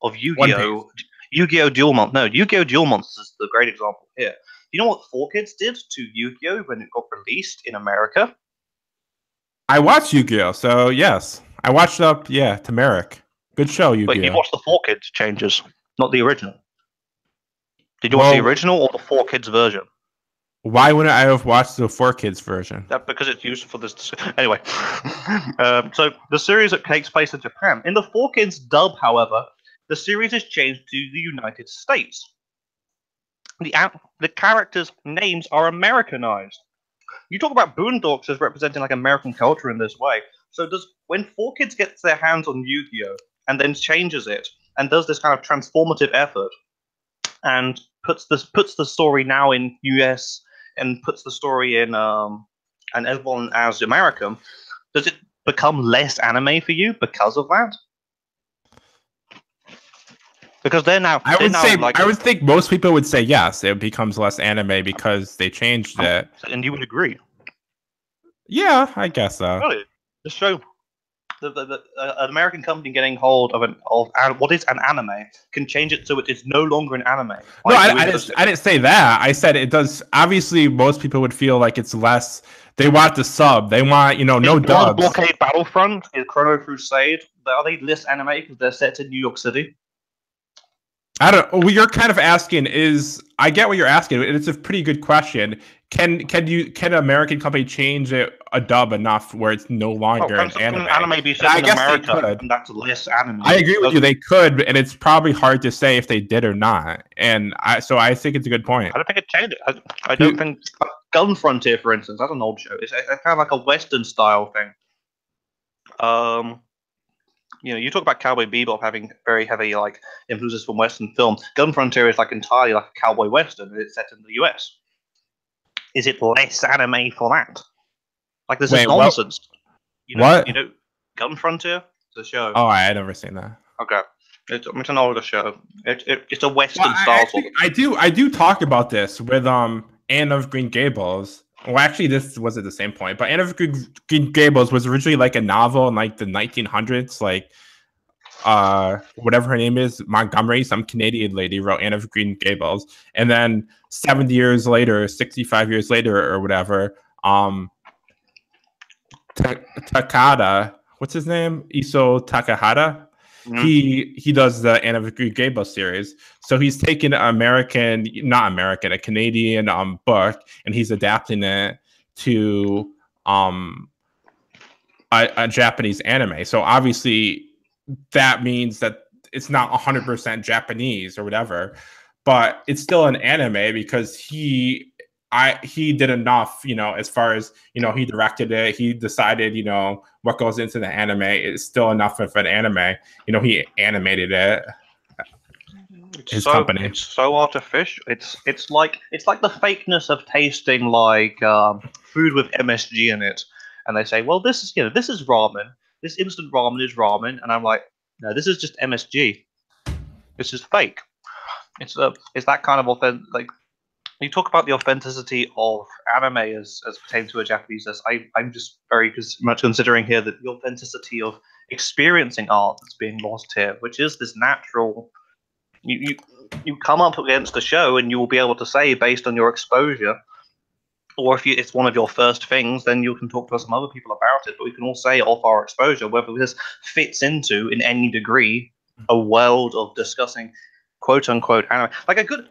of Yu-Gi-Oh! Yu-Gi-Oh! Duel Monsters. No, Yu-Gi-Oh! Duel Monsters is the great example here. You know what 4Kids did to Yu-Gi-Oh! When it got released in America? I watched Yu-Gi-Oh! So yes, I watched Turmeric. Good show, Yu-Gi-Oh! Wait, you watched the 4Kids changes, not the original. Did you watch the original or the 4Kids version? Why wouldn't I have watched the 4Kids version? Because it's useful for this. Anyway, so the series that takes place in Japan. In the 4Kids dub, however, the series is changed to the United States. The characters' names are Americanized. You talk about Boondocks as representing like American culture in this way. So when 4Kids gets their hands on Yu-Gi-Oh! And then changes it and does this kind of transformative effort and puts the story now in US and puts the story in and everyone as American, does it become less anime for you because of that? Because they're now. I would think most people would say yes. It becomes less anime because they changed it. And you would agree? Yeah, I guess so. Really? Just show an American company getting hold of what is an anime can change it so it is no longer an anime. No, I didn't say that. I said it does. Obviously, most people would feel like it's less. They want the sub. They want no dubs. Blockade Battlefront, is Chrono Crusade. Are they less anime because they're set in New York City? I don't. What you're kind of asking is, I get what you're asking. It's a pretty good question. Can an American company change a dub enough where it's no longer an anime? Anime be set in America, and that's less anime. I agree with you. They could, and it's probably hard to say if they did or not. And I think it's a good point. I don't think it changed it. I don't think Gun Frontier, for instance, that's an old show. It's kind of like a Western style thing. You talk about Cowboy Bebop having very heavy like influences from Western film. Gun Frontier is like entirely like a cowboy Western, and it's set in the US. Is it less anime for that? Like, this is nonsense. What? Gun Frontier? It's a show. Oh, I had never seen that. Okay. It's an older show. It's a Western style sort of. I do talk about this with Anne of Green Gables. Well, actually, this wasn't the same point, but Anne of Green Gables was originally like a novel in like the 1900s, like whatever her name is, Montgomery, some Canadian lady wrote Anne of Green Gables, and then 70 years later, 65 years later, or whatever, Takada, what's his name, Iso Takahata, he does the Anne of Green Gables series. So he's taken a Canadian book, and he's adapting it to a Japanese anime. So obviously that means that it's not 100% Japanese or whatever, but it's still an anime because he did enough, as far as, he directed it, he decided, what goes into the anime is still enough of an anime. He animated it. His company. It's so artificial. It's like the fakeness of tasting like food with MSG in it, and they say, well, this is ramen. This instant ramen is ramen, and I'm like, no, this is just MSG. This is fake. It's that kind of authentic. Like, you talk about the authenticity of anime as pertains to a Japanese. I'm just very much considering here that the authenticity of experiencing art that's being lost here, which is this natural. You come up against a show and you will be able to say, based on your exposure, or if it's one of your first things, then you can talk to some other people about it. But we can all say off our exposure whether this fits into, in any degree, a world of discussing quote unquote anime. Like a good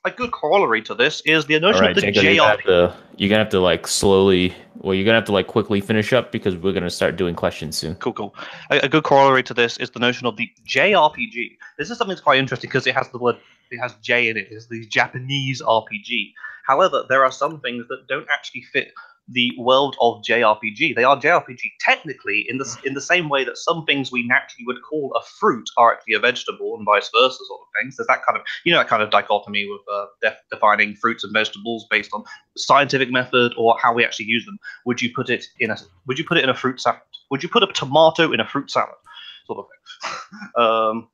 a good corollary to this is the notion of the Jeko, JRPG. you're gonna have to like slowly. Well, you're gonna have to like quickly finish up because we're gonna start doing questions soon. Cool. A good corollary to this is the notion of the JRPG. This is something that's quite interesting because it has the word, it has J in it. It's the Japanese RPG. However, there are some things that don't actually fit the world of JRPG. They are JRPG technically in the same way that some things we naturally would call a fruit are actually a vegetable, and vice versa, sort of things. There's that kind of that kind of dichotomy with defining fruits and vegetables based on scientific method or how we actually use them. Would you put it in a fruit salad? Would you put a tomato in a fruit salad? Sort of thing.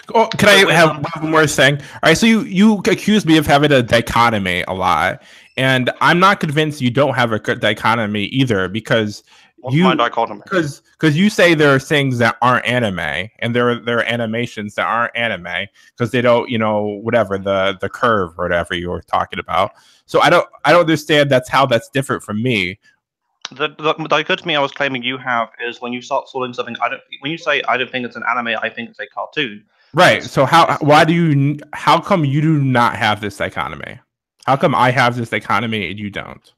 Can I have one more thing? All right, so you accuse me of having a dichotomy a lot, and I'm not convinced you don't have a dichotomy either because What's my dichotomy? Because you say there are things that aren't anime, and there are animations that aren't anime because they don't, whatever the curve or whatever you were talking about. So I don't understand that's different from me. The dichotomy I was claiming you have is when you start sorting something. When you say I don't think it's an anime, I think it's a cartoon. Right. So how come you do not have this dichotomy? How come I have this dichotomy and you don't?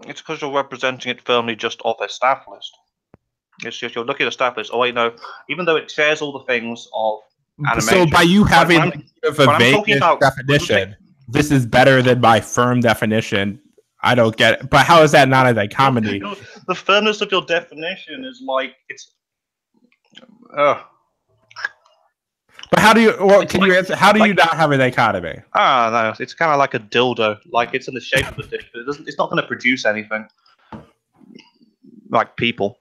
It's because you're representing it firmly just off a staff list. It's just you're looking at a staff list. Oh wait, no. Even though it shares all the things of animation. So by you having a vague definition, this is better than my firm definition. I don't get it. But how is that not a dichotomy? The firmness of your definition is like it's. But how do you? Well, can you answer? How do you not have a dichotomy? No, it's kind of like a dildo. Like it's in the shape of a dick, but it's not going to produce anything. Like people.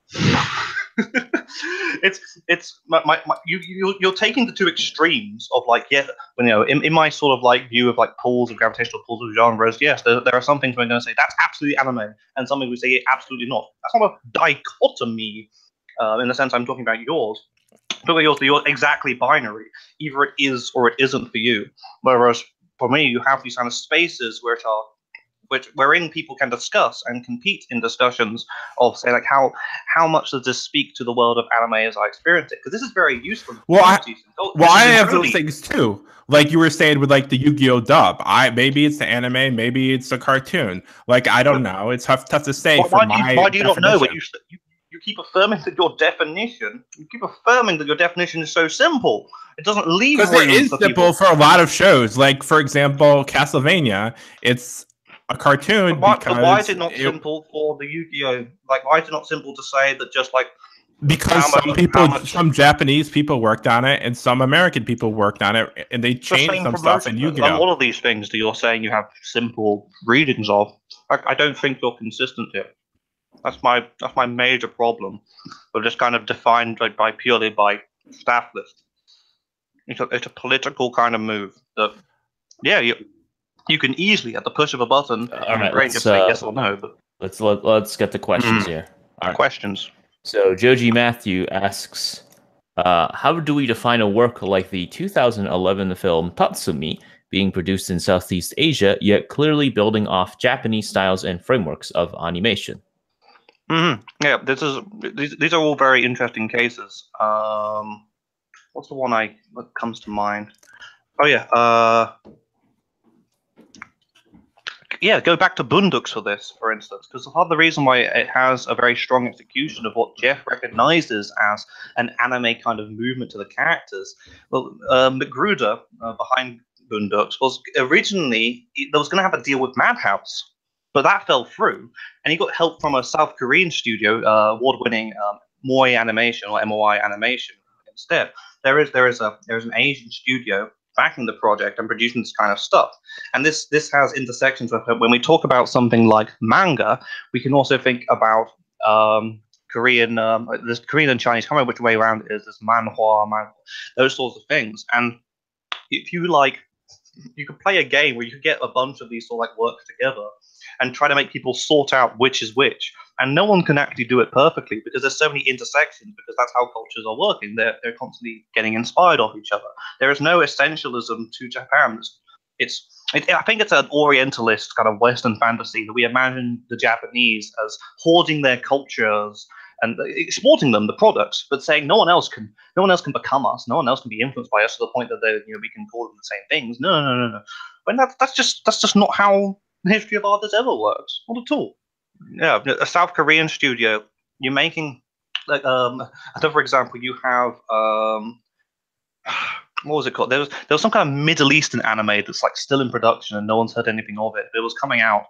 You're taking the two extremes of like in my sort of like view of like pools of gravitational pools of genres. Yes, there are some things we're going to say that's absolutely anime, and some things we say absolutely not. That's not a dichotomy in the sense I'm talking about yours. You're exactly binary. Either it is or it isn't for you. Whereas for me, you have these kind of spaces wherein people can discuss and compete in discussions of say like how much does this speak to the world of anime as I experience it? Because this is very useful. I have those things too. Like you were saying with like the Yu-Gi-Oh dub. Maybe it's the anime, maybe it's a cartoon. Like I don't know. It's tough to say. Why do you not know what you keep affirming that your definition? You keep affirming that your definition is so simple. It doesn't leave because it is simple for a lot of shows. Like for example, Castlevania. It's a cartoon. But why is it not simple for the Yu-Gi-Oh? Like why is it not simple to say that just like because some Japanese people worked on it and some American people worked on it and they changed some stuff in Yu-Gi-Oh. All of these things that you're saying you have simple readings of, I don't think you're consistent here. That's my major problem. We're just kind of defined like purely by staff list. It's a political kind of move that, you can easily at the push of a button. All right, let's say yes or no. But let's get the questions here. All right. Questions. So Joji Matthew asks, how do we define a work like the 2011 film Tatsumi, being produced in Southeast Asia, yet clearly building off Japanese styles and frameworks of animation? Mm-hmm. Yeah, these are all very interesting cases. What's the one that comes to mind? Oh yeah. Go back to Bunduks for this, for instance, because part of the reason why it has a very strong execution of what Jeff recognizes as an anime kind of movement to the characters. Well, Magruder behind Bunduks was originally there was going to have a deal with Madhouse. But that fell through, and he got help from a South Korean studio, award-winning Moi Animation or MOI Animation. Instead, there is an Asian studio backing the project and producing this kind of stuff. And this has intersections with it. When we talk about something like manga, we can also think about Korean, there's Korean and Chinese. I can't remember which way around it is. There's manhwa, those sorts of things. And if you like, you could play a game where you could get a bunch of these sort of like works together and try to make people sort out which is which. And no one can actually do it perfectly because there's so many intersections, because that's how cultures are working. They're constantly getting inspired off each other. There is no essentialism to Japan. I think it's an Orientalist kind of Western fantasy that we imagine the Japanese as hoarding their cultures and exporting them the products, but saying no one else can become us, no one else can be influenced by us to the point that we can call them the same things. No. When that's just not how the history of art has ever worked. Not at all. Yeah, a South Korean studio, you're making like for example, you have what was it called? There was some kind of Middle Eastern anime that's like still in production and no one's heard anything of it. It was coming out.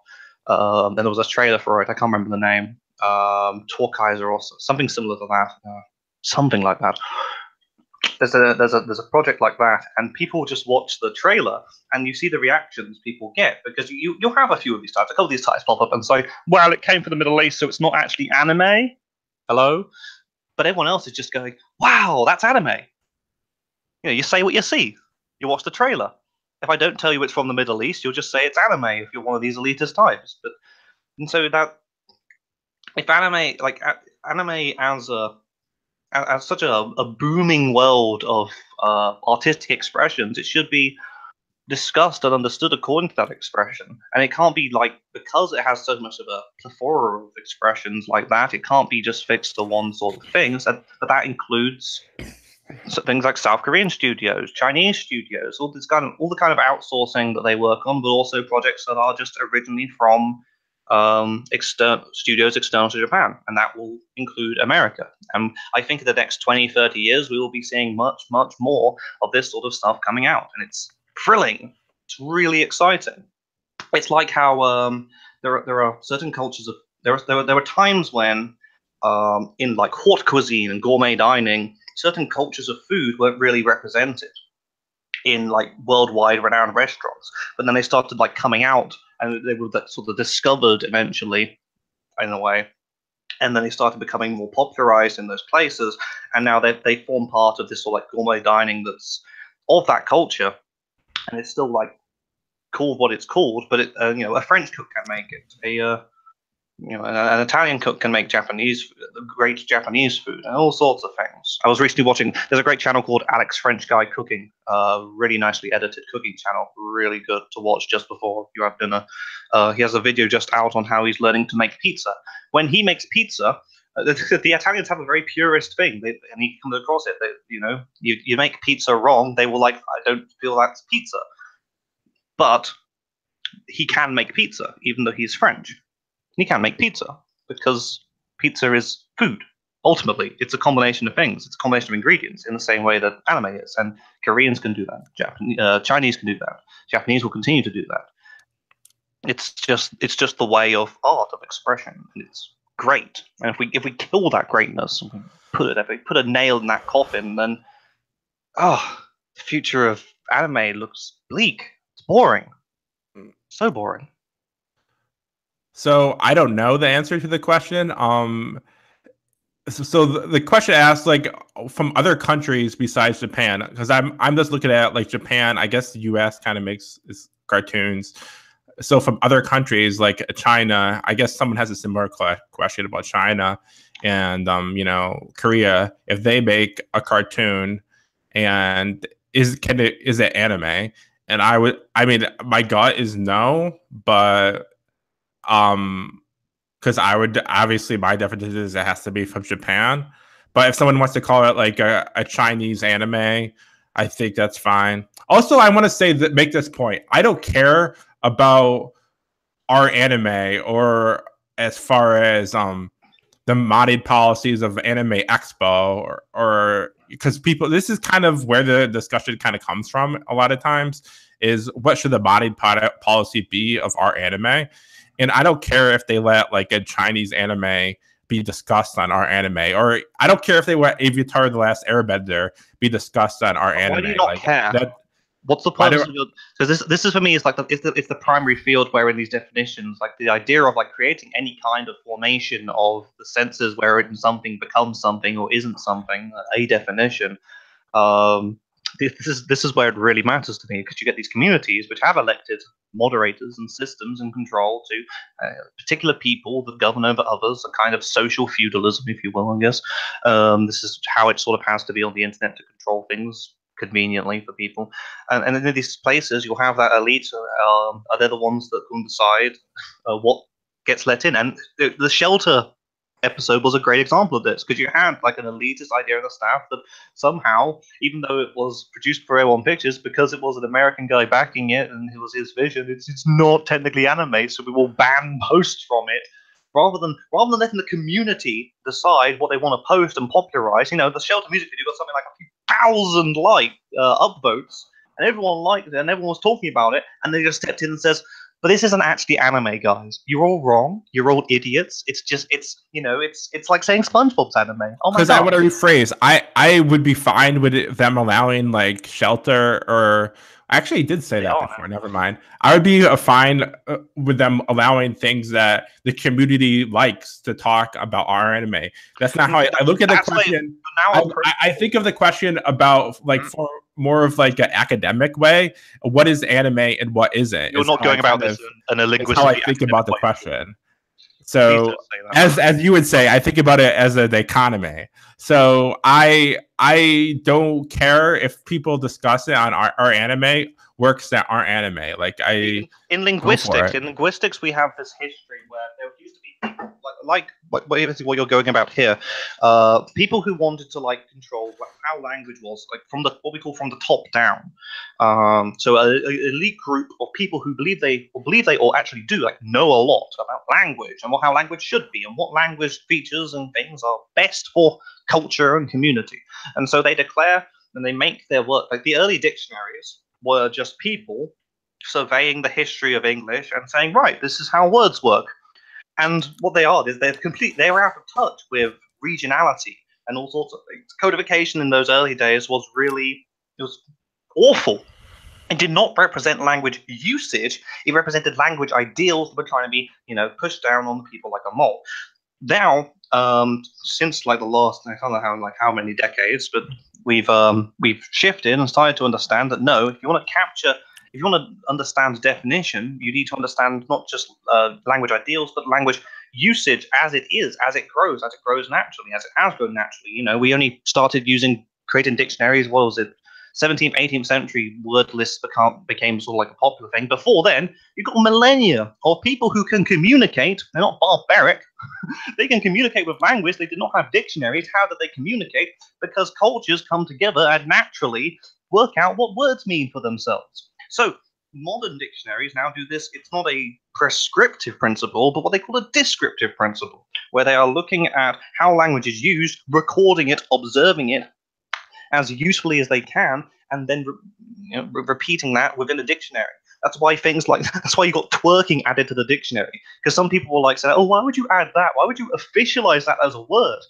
Then there was a trailer for it. I can't remember the name. Torkaiser or something similar to that. Something like that. There's a project like that, and people just watch the trailer and you see the reactions people get, because you'll have a few of these types. A couple of these types pop up and say, "Well, it came from the Middle East, so it's not actually anime." Hello, but everyone else is just going, "Wow, that's anime." You say what you see. You watch the trailer. If I don't tell you it's from the Middle East, you'll just say it's anime if you're one of these elitist types. And so that if anime, like anime as such a booming world of artistic expressions, it should be discussed and understood according to that expression. And it can't be like, because it has so much of a plethora of expressions like that, it can't be just fixed to one sort of thing. But that includes things like South Korean studios, Chinese studios, all the kind of outsourcing that they work on, but also projects that are just originally from external to Japan, and that will include America. And I think in the next 20-30 years we will be seeing much more of this sort of stuff coming out, and it's thrilling. It's really exciting. It's like how there are certain cultures of there were times when in like haute cuisine and gourmet dining, certain cultures of food weren't really represented in like worldwide renowned restaurants, but then they started like coming out, and they were sort of discovered eventually in a way, and then they started becoming more popularized in those places, and now they form part of this sort of like gourmet dining that's of that culture, and it's still like called what it's called, but it a French cook can make it, an Italian cook can make great Japanese food, and all sorts of things. I was recently watching. There's a great channel called Alex French Guy Cooking, really nicely edited cooking channel, really good to watch just before you have dinner. He has a video just out on how he's learning to make pizza. When he makes pizza, the Italians have a very purist thing, and he comes across it. You make pizza wrong, they will like, I don't feel that's pizza. But he can make pizza, even though he's French. He can make pizza because pizza is food. Ultimately, it's a combination of things. It's a combination of ingredients in the same way that anime is. And Koreans can do that. Chinese can do that. Japanese will continue to do that. It's just the way of art, of expression. And it's great. And if we kill that greatness, if we put a nail in that coffin, then the future of anime looks bleak. It's boring. So boring. So I don't know the answer to the question. So the question asks, like, from other countries besides Japan, because I'm just looking at like Japan. I guess the U.S. kind of makes cartoons. So from other countries like China, I guess someone has a similar question about China and Korea. If they make a cartoon, and is it anime? And I mean, my gut is no, but because I would, obviously my definition is it has to be from Japan. But if someone wants to call it like a Chinese anime, I think that's fine. Also, I want to make this point. I don't care about our anime, or as far as the modded policies of Anime Expo, or because this is kind of where the discussion kind of comes from a lot of times, is what should the modded policy be of our anime? And I don't care if they let like a Chinese anime be discussed on our anime, or I don't care if they let Avatar: The Last Airbender be discussed on our anime. Why do you not care? What's the point? Because this is for me is like it's the primary field where in these definitions, like the idea of like creating any kind of formation of the senses wherein something becomes something or isn't something, a definition. This is where it really matters to me, because you get these communities which have elected moderators and systems and control to particular people that govern over others, a kind of social feudalism, if you will, I guess. This is how it sort of has to be on the internet to control things conveniently for people. And in these places, you'll have that elite. Are they the ones that can decide what gets let in? And the shelter episode was a great example of this, because you had like an elitist idea in the staff that somehow, even though it was produced for A1 Pictures, because it was an American guy backing it and it was his vision, it's not technically anime, so we will ban posts from it. Rather than letting the community decide what they want to post and popularize, the Shelter music video got something like a few thousand upvotes, and everyone liked it, and everyone was talking about it, and they just stepped in and says, but this isn't actually anime, guys. You're all wrong. You're all idiots. It's like saying SpongeBob's anime. Oh my god. Because I want to rephrase. I would be fine with them allowing like Shelter, or I actually did say that before. Never mind. I would be fine with them allowing things that the community likes to talk about our anime. That's not how I look at the question. I think of the question about like for more of like an academic way. What is anime and what isn't? You're not going about this in a linguistic. How I think about the question. So as you would say, I think about it as an economy. So I don't care if people discuss it on our anime works that aren't anime. Like in linguistics, we have this history where there used to be people like what you're going about here, people who wanted to like control how language was, like from what we call from the top down. So an elite group of people who believe they or actually do like know a lot about language and how language should be and what language features and things are best for culture and community. And so they declare and they make their work, like the early dictionaries were just people surveying the history of English and saying, right, this is how words work. And what they are is they're out of touch with regionality and all sorts of things. Codification in those early days was awful. It did not represent language usage. It represented language ideals that were trying to be, pushed down on the people like a mole. Now, since like the last, I don't know how many decades, but we've shifted and started to understand that no, if you want to understand definition, you need to understand not just language ideals, but language usage as it is, as it grows naturally, as it has grown naturally. We only started creating dictionaries, what was it, 17th, 18th century word lists became sort of like a popular thing. Before then, you've got millennia of people who can communicate. They're not barbaric. They can communicate with language. They did not have dictionaries. How did they communicate? Because cultures come together and naturally work out what words mean for themselves. So modern dictionaries now do this. It's not a prescriptive principle, but what they call a descriptive principle, where they are looking at how language is used, recording it, observing it as usefully as they can, and then repeating that within a dictionary. That's why you got twerking added to the dictionary, because some people will like say, oh, why would you add that? Why would you officialize that as a word?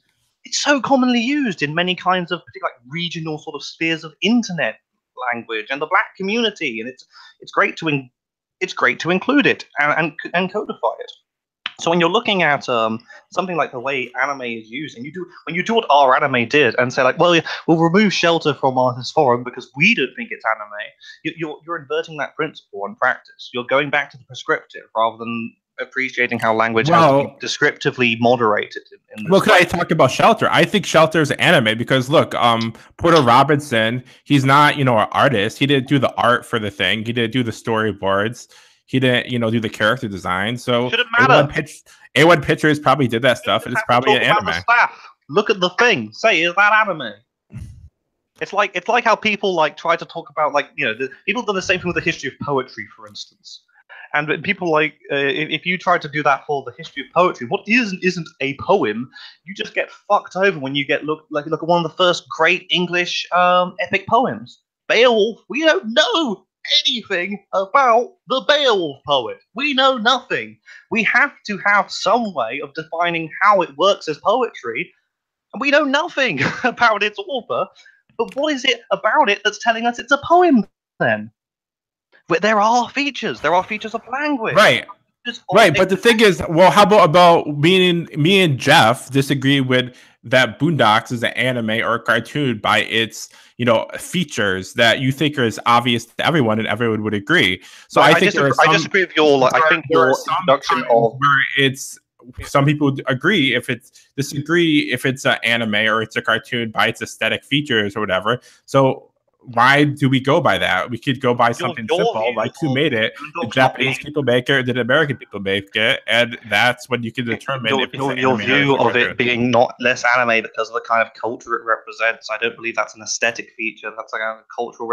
It's so commonly used in many kinds of particular regional sort of spheres of internet language and the Black community, and it's great to include it and codify it. So when you're looking at something like the way anime is used, and when you do what our anime did and say like, well, we'll remove Shelter from this forum because we don't think it's anime, you're inverting that principle in practice. You're going back to the prescriptive rather than appreciating how language has to be descriptively moderated. Can I talk about Shelter? I think Shelter is anime because look, Porter Robinson, he's not an artist. He didn't do the art for the thing. He didn't do the storyboards. He didn't, do the character design. So shouldn't matter. A1 Pictures probably did that stuff, and it's probably an anime. Look at the thing. Say, is that anime? It's like how people like try to talk about people do the same thing with the history of poetry, for instance. And people like if you try to do that for the history of poetry, what isn't a poem, you just get fucked over when you look at one of the first great English epic poems, Beowulf. We don't know anything about the Beowulf poet. We know nothing. We have to have some way of defining how it works as poetry, and we know nothing about its author. But what is it about it that's telling us it's a poem then? But there are features of language. Right. But the thing is, well, how about me and Jeff disagree with that Boondocks is an anime or a cartoon by its features that you think are as obvious to everyone, and everyone would agree. So I disagree with your introduction of where it's some people disagree if it's an anime or it's a cartoon by its aesthetic features or whatever. So why do we go by that? We could go by something simple, like who made it? Did Japanese people make it, or did American people make it? And that's when you can determine if it's your view of it being not less anime because of the kind of culture it represents. I don't believe that's an aesthetic feature. That's like a cultural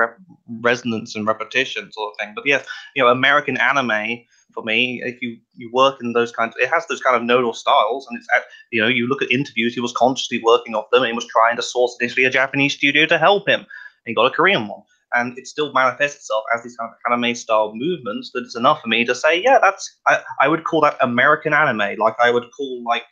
resonance and repetition sort of thing. But yes, American anime, for me, if you work in those kinds, it has those kind of nodal styles, and it's you look at interviews, he was consciously working off them, and he was trying to source initially a Japanese studio to help him. And he got a Korean one, and it still manifests itself as these kind of anime style movements. That it's enough for me to say, yeah, I would call that American anime, like I would call like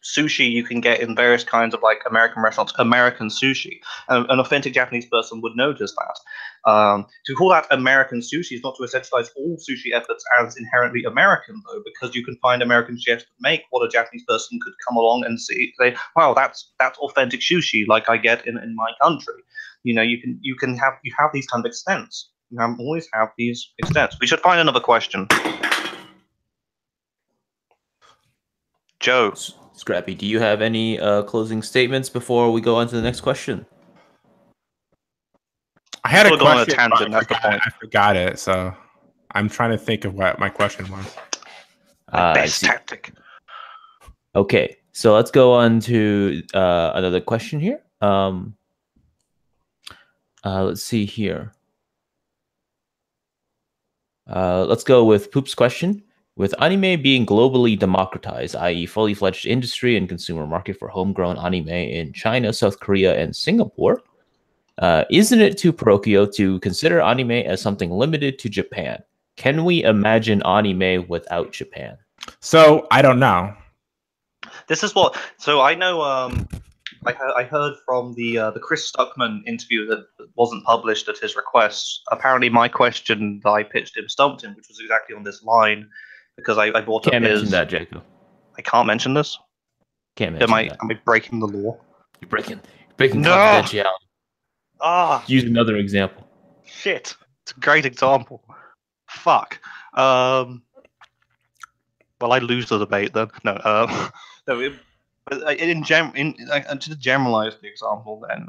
sushi you can get in various kinds of like American restaurants, American sushi. An authentic Japanese person would notice that. To call that American sushi is not to essentialize all sushi efforts as inherently American, though, because you can find American chefs that make what a Japanese person could come along and say, wow, that's authentic sushi, like I get in my country. You have these kind of extents. You always have these extents. We should find another question. Joe. Scrappy, do you have any closing statements before we go on to the next question? I had a question, on a tangent, I forgot it, so I'm trying to think of what my question was. Best tactic. Okay, so let's go on to another question here. Let's see here. Let's go with Poop's question. With anime being globally democratized, i.e. fully fledged industry and consumer market for homegrown anime in China, South Korea, and Singapore, isn't it too parochial to consider anime as something limited to Japan? Can we imagine anime without Japan? So, I don't know. This is what... So, I know... I heard from the Chris Stuckman interview that wasn't published at his request. Apparently, my question that I pitched him stumped him, which was exactly on this line, because I brought up his... Can't mention that, Jeko. I can't mention this? Can't mention that. Am I breaking the law? You're breaking confidentiality. Use another example. Shit. It's a great example. Fuck. Well, I lose the debate then. No, to generalize the example, then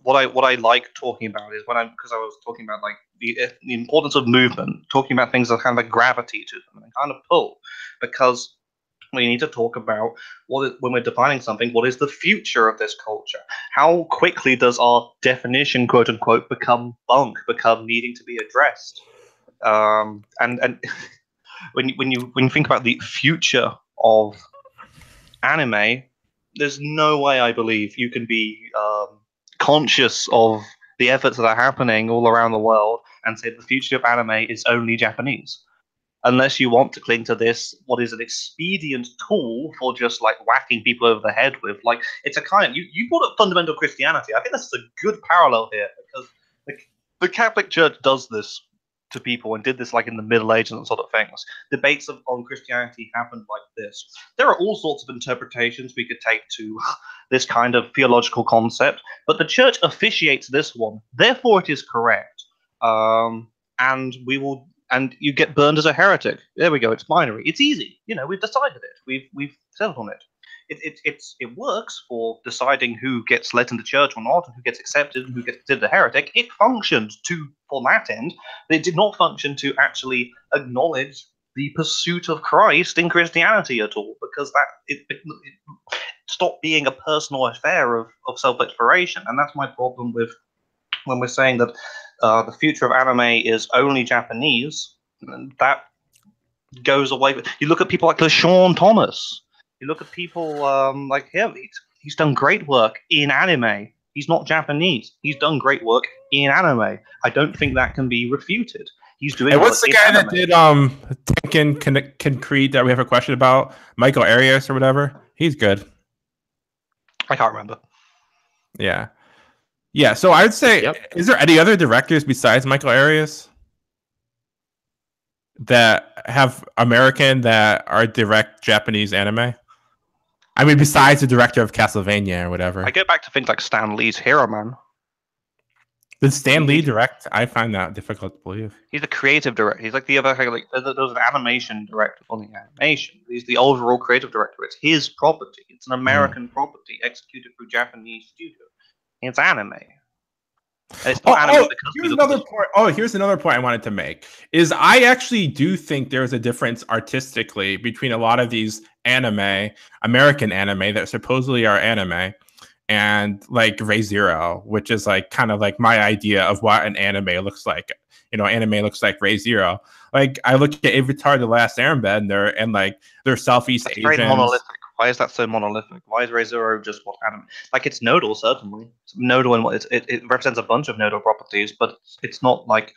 what I like talking about is because I was talking about like the importance of movement, talking about things that kind of like gravity to them and kind of pull, because we need to talk about when we're defining something, what is the future of this culture? How quickly does our definition, quote unquote, become bunk, become needing to be addressed? And when you think about the future of anime, there's no way I believe you can be conscious of the efforts that are happening all around the world and say the future of anime is only Japanese. Unless you want to cling to this, what is an expedient tool for just like whacking people over the head with. Like, it's a kind of, you brought up fundamental Christianity. I think this is a good parallel here, because the Catholic Church does this to people and did this like in the Middle Ages and sort of things. Debates on Christianity happened like this. There are all sorts of interpretations we could take to this kind of theological concept, but the Church officiates this one. Therefore, it is correct. And you get burned as a heretic. There we go. It's binary. It's easy. We've decided it. We've settled on it. It works for deciding who gets let into church or not, and who gets accepted, and who gets considered a heretic. It functioned for that end, but it did not function to actually acknowledge the pursuit of Christ in Christianity at all, because it stopped being a personal affair of self-exploration. And that's my problem with when we're saying that the future of anime is only Japanese. That goes away. You look at people like LeSean Thomas. You look at people like him. He's done great work in anime. He's not Japanese. He's done great work in anime. I don't think that can be refuted. He's doing. And what's the guy that did Tekken Concrete that we have a question about? Michael Arias or whatever. He's good. I can't remember. Yeah. Yeah, so I would say, Is there any other directors besides Michael Arias that have American that are direct Japanese anime? I mean, besides the director of Castlevania or whatever. I go back to things like Stan Lee's Hero Man. Did Stan Lee direct? I find that difficult to believe. He's the creative director. He's like the other, like there's an animation director on the animation. He's the overall creative director. It's his property. It's an American property executed through Japanese studio. It's anime. And it's not anime because here's another point. Oh, here's another point I wanted to make. Is I actually do think there's a difference artistically between a lot of these anime, American anime that supposedly are anime, and like Re:Zero, which is like kind of like my idea of what an anime looks like. You know, anime looks like Re:Zero. Like I look at Avatar: The Last Airbender, and like they're Southeast Asians. Very monolithic. Why is that so monolithic? Why is Re:Zero just what anime? Like it's nodal, certainly. It's nodal, and it represents a bunch of nodal properties, but it's not like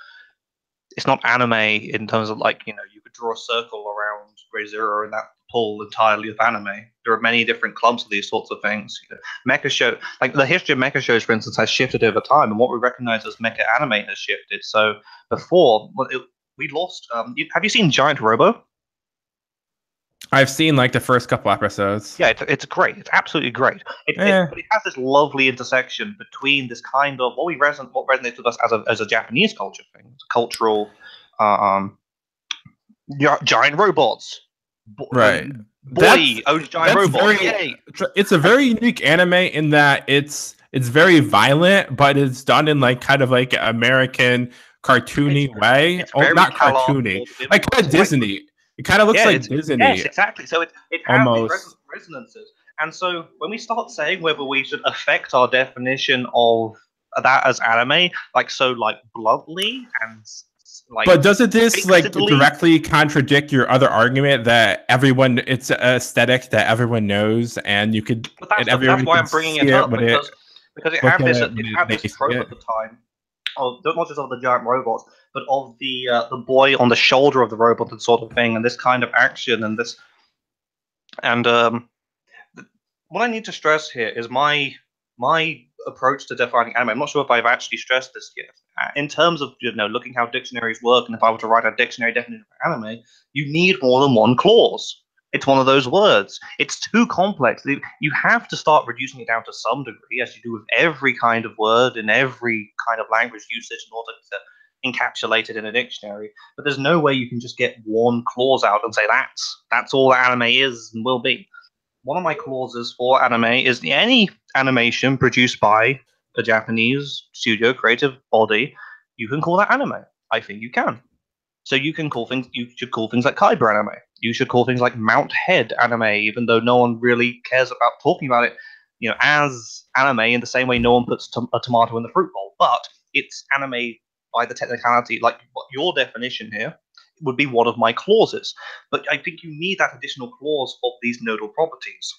it's not anime in terms of like, you know, you could draw a circle around Re:Zero and that pull entirely of anime. There are many different clumps of these sorts of things. You know, mecha show, like the history of mecha shows, for instance, has shifted over time, and what we recognize as mecha anime has shifted. So before, we lost. Have you seen Giant Robo? I've seen like the first couple episodes. Yeah, it's great. It's absolutely great. But it has this lovely intersection between this kind of what resonates with us as a Japanese culture thing, cultural, giant robots. Right. Boy owns giant robots. It's a very unique anime in that it's very violent, but it's done in like kind of like American cartoony way. Not cartoony, like kind of Disney. It kind of looks like Disney. Yes, exactly. So it has these resonances. And so when we start saying whether we should affect our definition of that as anime, like bluntly and like, but doesn't this like directly contradict your other argument that it's an aesthetic that everyone knows and you could? But that's why I'm bringing it up because it had this trope at the time. Not just of the giant robots, but of the boy on the shoulder of the robot and sort of thing, and this kind of action and this. And what I need to stress here is my approach to defining anime. I'm not sure if I've actually stressed this yet. In terms of looking how dictionaries work, and if I were to write a dictionary definition of anime, you need more than one clause. It's one of those words. It's too complex. You have to start reducing it down to some degree, as you do with every kind of word in every kind of language usage in order to encapsulate it in a dictionary. But there's no way you can just get one clause out and say that's all anime is and will be. One of my clauses for anime is any animation produced by a Japanese studio creative body, you can call that anime. I think you can. So you should call things like Kaiba anime. You should call things like Mount Head anime, even though no one really cares about talking about it, as anime in the same way no one puts a tomato in the fruit bowl. But it's anime by the technicality, like what your definition here would be one of my clauses. But I think you need that additional clause of these nodal properties.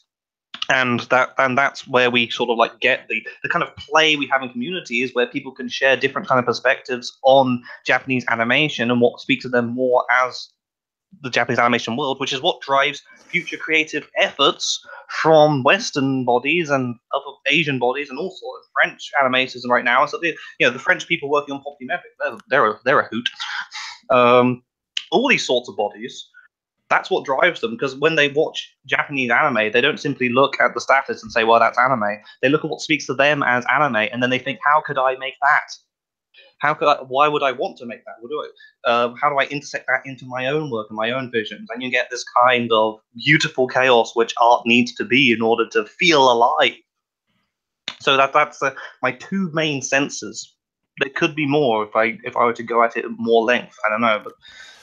And that's where we sort of like get the kind of play we have in communities where people can share different kind of perspectives on Japanese animation and what speaks to them more as the Japanese animation world, which is what drives future creative efforts from Western bodies and other Asian bodies and all sorts of French animators right now. So the French people working on Poppy Mepic, they're a hoot. All these sorts of bodies. That's what drives them, because when they watch Japanese anime, they don't simply look at the status and say, well, that's anime. They look at what speaks to them as anime, and then they think, how could I make that? Why would I want to make that? How do I intersect that into my own work and my own visions? And you get this kind of beautiful chaos which art needs to be in order to feel alive. So that's my two main senses. There could be more if I were to go at it at more length. I don't know, but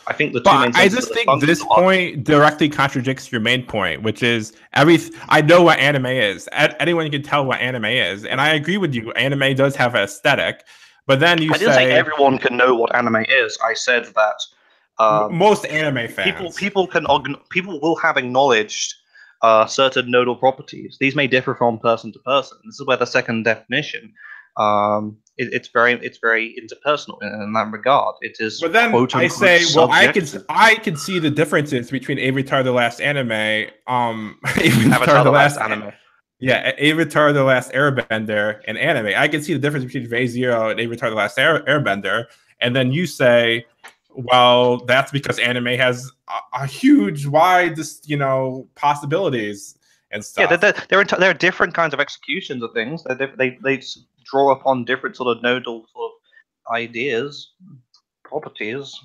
I think I just think this point directly contradicts your main point, which is I know what anime is. Anyone can tell what anime is, and I agree with you. Anime does have an aesthetic, but then I didn't say everyone can know what anime is. I said that most anime fans, people will have acknowledged certain nodal properties. These may differ from person to person. This is where the second definition. It's very interpersonal in that regard. It is. But then I say, well, I can see the differences between Avatar: The Last Anime, Avatar: The Last Anime. Yeah, Avatar: The Last Airbender and anime. I can see the difference between Re:Zero and Avatar: The Last Airbender, and then you say, well, that's because anime has a huge, wide, possibilities and stuff. Yeah, there are different kinds of executions of things. They draw upon different sort of nodal sort of ideas, properties.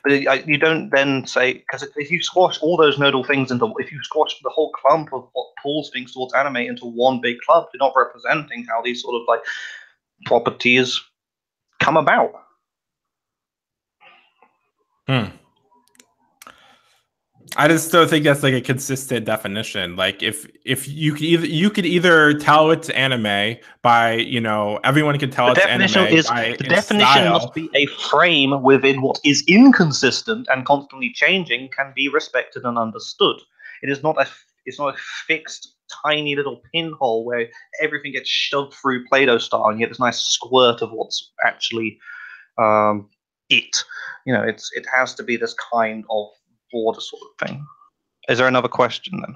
But you don't then say, because if you squash all those nodal things if you squash the whole clump of what pulls things towards anime into one big clump, you're not representing how these sort of like properties come about? I just don't think that's like a consistent definition. Like if you could either tell it's anime by, you know, everyone can tell it's anime by the its definition style. must be a frame within what is inconsistent and constantly changing can be respected and understood. It is not a fixed tiny little pinhole where everything gets shoved through Play-Doh style and you get this nice squirt of what's actually it. You know, it has to be this kind of border sort of thing. Is there another question then?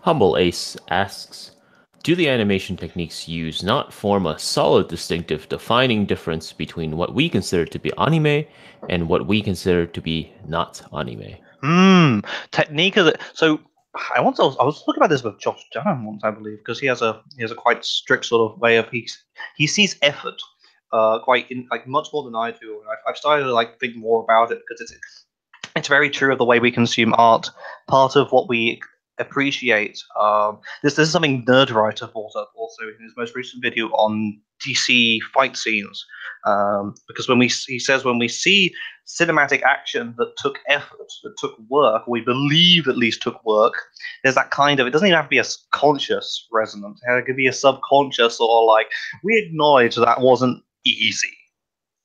Humble Ace asks, do the animation techniques used not form a solid distinctive defining difference between what we consider to be anime and what we consider to be not anime? Technique of so I was talking about this with Josh Dunham once, I believe, because he has a quite strict sort of way of he sees effort like much more than I do. And I've started to like think more about it because it's very true of the way we consume art. Part of what we appreciate. This is something Nerdwriter brought up also in his most recent video on DC fight scenes. Because he says when we see cinematic action that took effort, that took work, we believe at least took work, there's that kind of, it doesn't even have to be a conscious resonance. It could be a subconscious or like, we acknowledge that wasn't easy.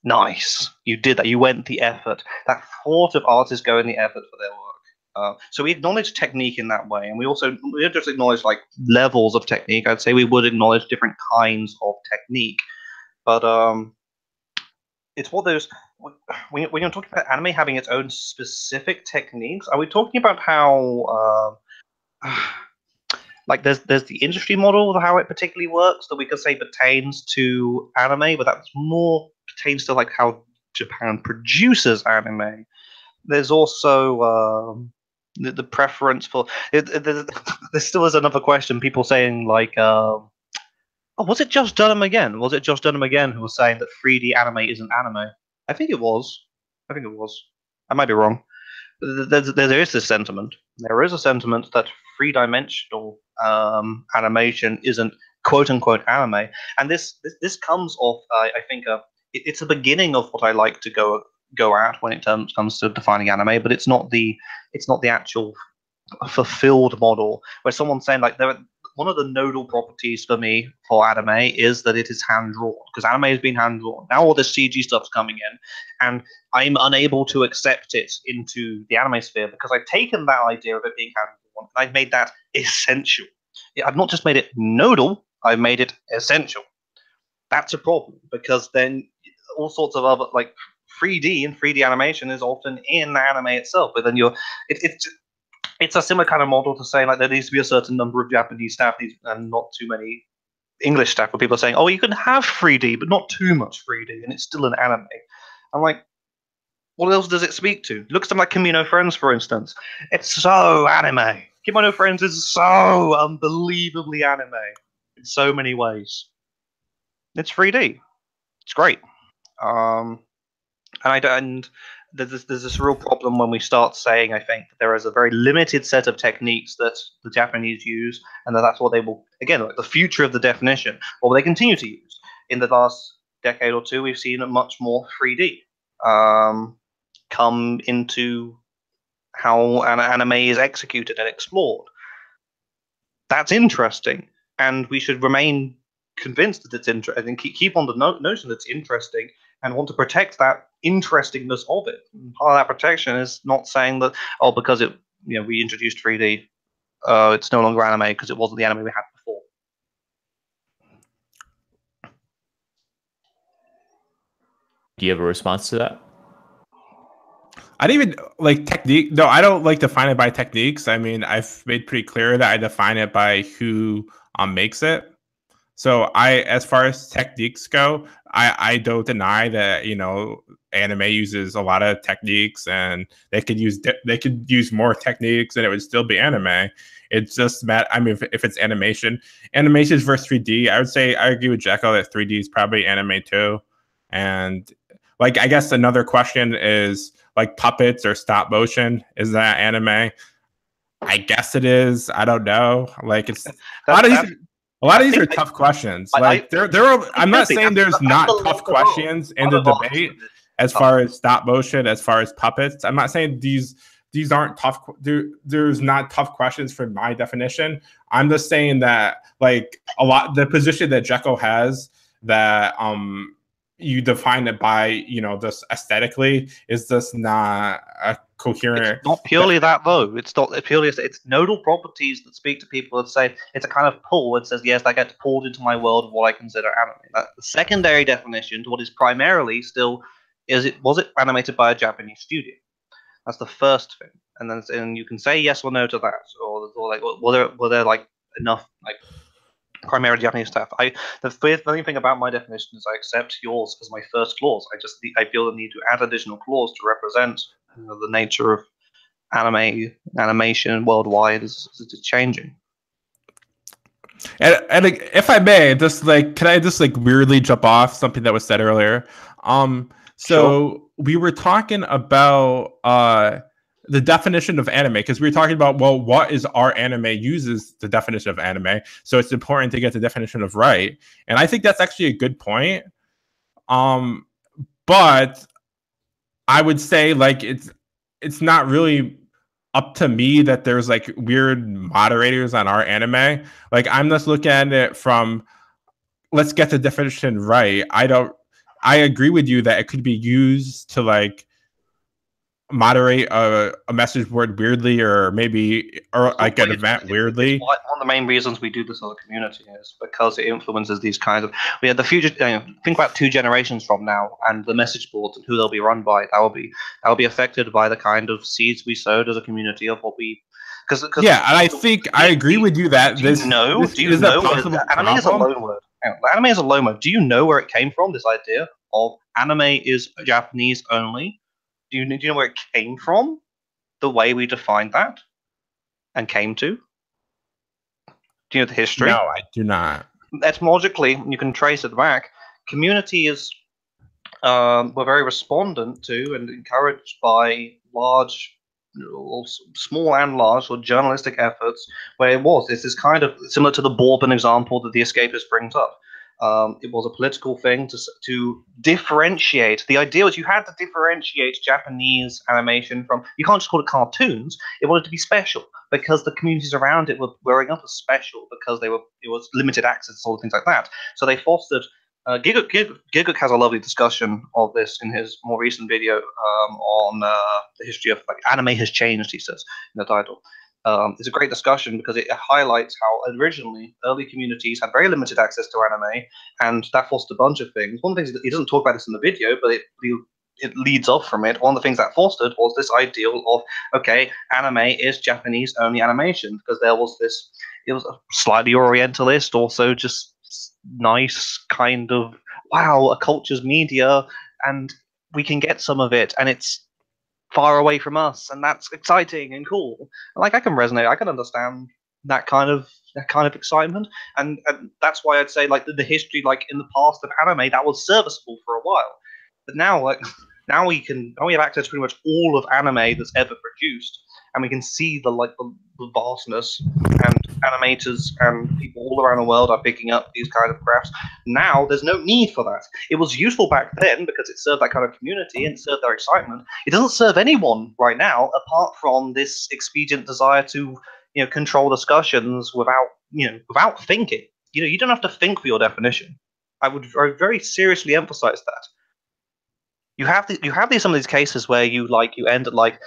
Nice. You did that. You went the effort. That thought of artists going the effort for their work. So we acknowledge technique in that way, and we don't just acknowledge like levels of technique. I'd say we would acknowledge different kinds of technique, but it's what those when you're talking about anime having its own specific techniques. Are we talking about how like there's the industry model of how it particularly works that we could say pertains to anime, but that's more pertains to like how Japan produces anime. There's also the preference for there still is another question. People saying like, oh, was it Josh Dunham again? Was it Josh Dunham again who was saying that 3D anime isn't anime? I think it was. I might be wrong. There is this sentiment. There is a sentiment that three-dimensional animation isn't quote unquote anime, and this comes off. I think it's the beginning of what I like to go at when it comes to defining anime, but it's not the actual fulfilled model where someone's saying like one of the nodal properties for me for anime is that it is hand drawn, because anime has been hand drawn. Now all this CG stuff's coming in, and I'm unable to accept it into the anime sphere because I've taken that idea of it being hand drawn and I've made that essential. I've not just made it nodal, I've made it essential. That's a problem, because then all sorts of other like 3D and 3D animation is often in the anime itself, but then it's a similar kind of model to say like there needs to be a certain number of Japanese staff and not too many English staff, where people are saying, oh, you can have 3D but not too much 3D and it's still an anime. I'm like, what else does it speak to? Look at something like Kimono Friends, for instance. It's so anime. Kimono Friends is so unbelievably anime in so many ways. It's 3D. It's great. And there's this real problem when we start saying, I think, that there is a very limited set of techniques that the Japanese use, and that's what they will, again, like the future of the definition, what will they continue to use. In the last decade or two, we've seen a much more 3D come into how an anime is executed and explored. That's interesting, and we should remain convinced that it's interesting and keep on the notion that it's interesting and want to protect that interestingness of it. And part of that protection is not saying that, oh, because we introduced 3D, it's no longer anime because it wasn't the anime we had before. Do you have a response to that? I don't even like technique. No, I don't like define it by techniques. I mean, I've made pretty clear that I define it by who makes it. So as far as techniques go, I don't deny that, anime uses a lot of techniques, and they could use more techniques and it would still be anime. It's just that, I mean, if it's animation versus 3D, I would say I agree with Jeko that 3D is probably anime too. And like, I guess another question is like puppets or stop motion. Is that anime? I guess it is. I don't know. Like, it's a A lot of these are tough questions. Like I'm not saying there's not tough questions in the debate as far as stop motion, as far as puppets. I'm not saying these aren't tough. There's not tough questions for my definition. I'm just saying that like the position that Jeko has that you define it by, you know, just aesthetically is just not a coherent. It's not purely that though. It's not purely. It's nodal properties that speak to people and say it's a kind of pull. It says yes, that gets pulled into my world of what I consider anime. The secondary definition to what is primarily still was it animated by a Japanese studio? That's the first thing, and you can say yes or no to that, or like were there like enough like primarily Japanese stuff. The funny thing about my definition is I accept yours as my first clause. I feel the need to add additional clause to represent the nature of animation worldwide is changing. And if I may, just like, can I just like weirdly jump off something that was said earlier? So we were talking about the definition of anime, because we were talking about, well, what is our anime uses the definition of anime, so it's important to get the definition of right. And I think that's actually a good point. But I would say like it's not really up to me that there's like weird moderators on our anime. Like I'm just looking at it from, let's get the definition right. I agree with you that it could be used to like moderate a message board weirdly, or maybe like an event weirdly. One of the main reasons we do this as a community is because it influences these kinds of. We had the future. Think about 2 generations from now, and the message boards and who they'll be run by. That will be affected by the kind of seeds we sowed as a community of what we. Cause yeah, and I think I agree with you that do you know anime is a loan word. Anime is a loan word. Do you know where it came from? This idea of anime is Japanese only. Do you know where it came from? The way we defined that and came to? Do you know the history? No, I do not. Etymologically, you can trace it back. Communities were very respondent to and encouraged by large, small and large, or journalistic efforts, where it's this kind of similar to the Bourbon example that the Escapist brings up. It was a political thing to differentiate. The idea was you had to differentiate Japanese animation from. You can't just call it cartoons. It wanted to be special because the communities around it were growing up as special because it was limited access, all things like that. So they fostered. Giguk has a lovely discussion of this in his more recent video on the history of like anime has changed. He says in the title. It's a great discussion because it highlights how originally early communities had very limited access to anime, and that forced a bunch of things. One of the things, he doesn't talk about this in the video, but it leads off from it. One of the things that fostered was this ideal of, okay, anime is Japanese only animation, because there was this, it was a slightly orientalist, also just nice kind of, wow, a culture's media, and we can get some of it, and it's far away from us, and that's exciting and cool. Like I can resonate, I can understand that kind of excitement, and that's why I'd say like the history, like in the past of anime, that was serviceable for a while. But now, like now we have access to pretty much all of anime that's ever produced, and we can see the vastness, and animators and people all around the world are picking up these kind of crafts. Now there's no need for that. It was useful back then because it served that kind of community and served their excitement. It doesn't serve anyone right now apart from this expedient desire to control discussions without thinking. You don't have to think for your definition. I would very seriously emphasize that. You have some of these cases where you end at like,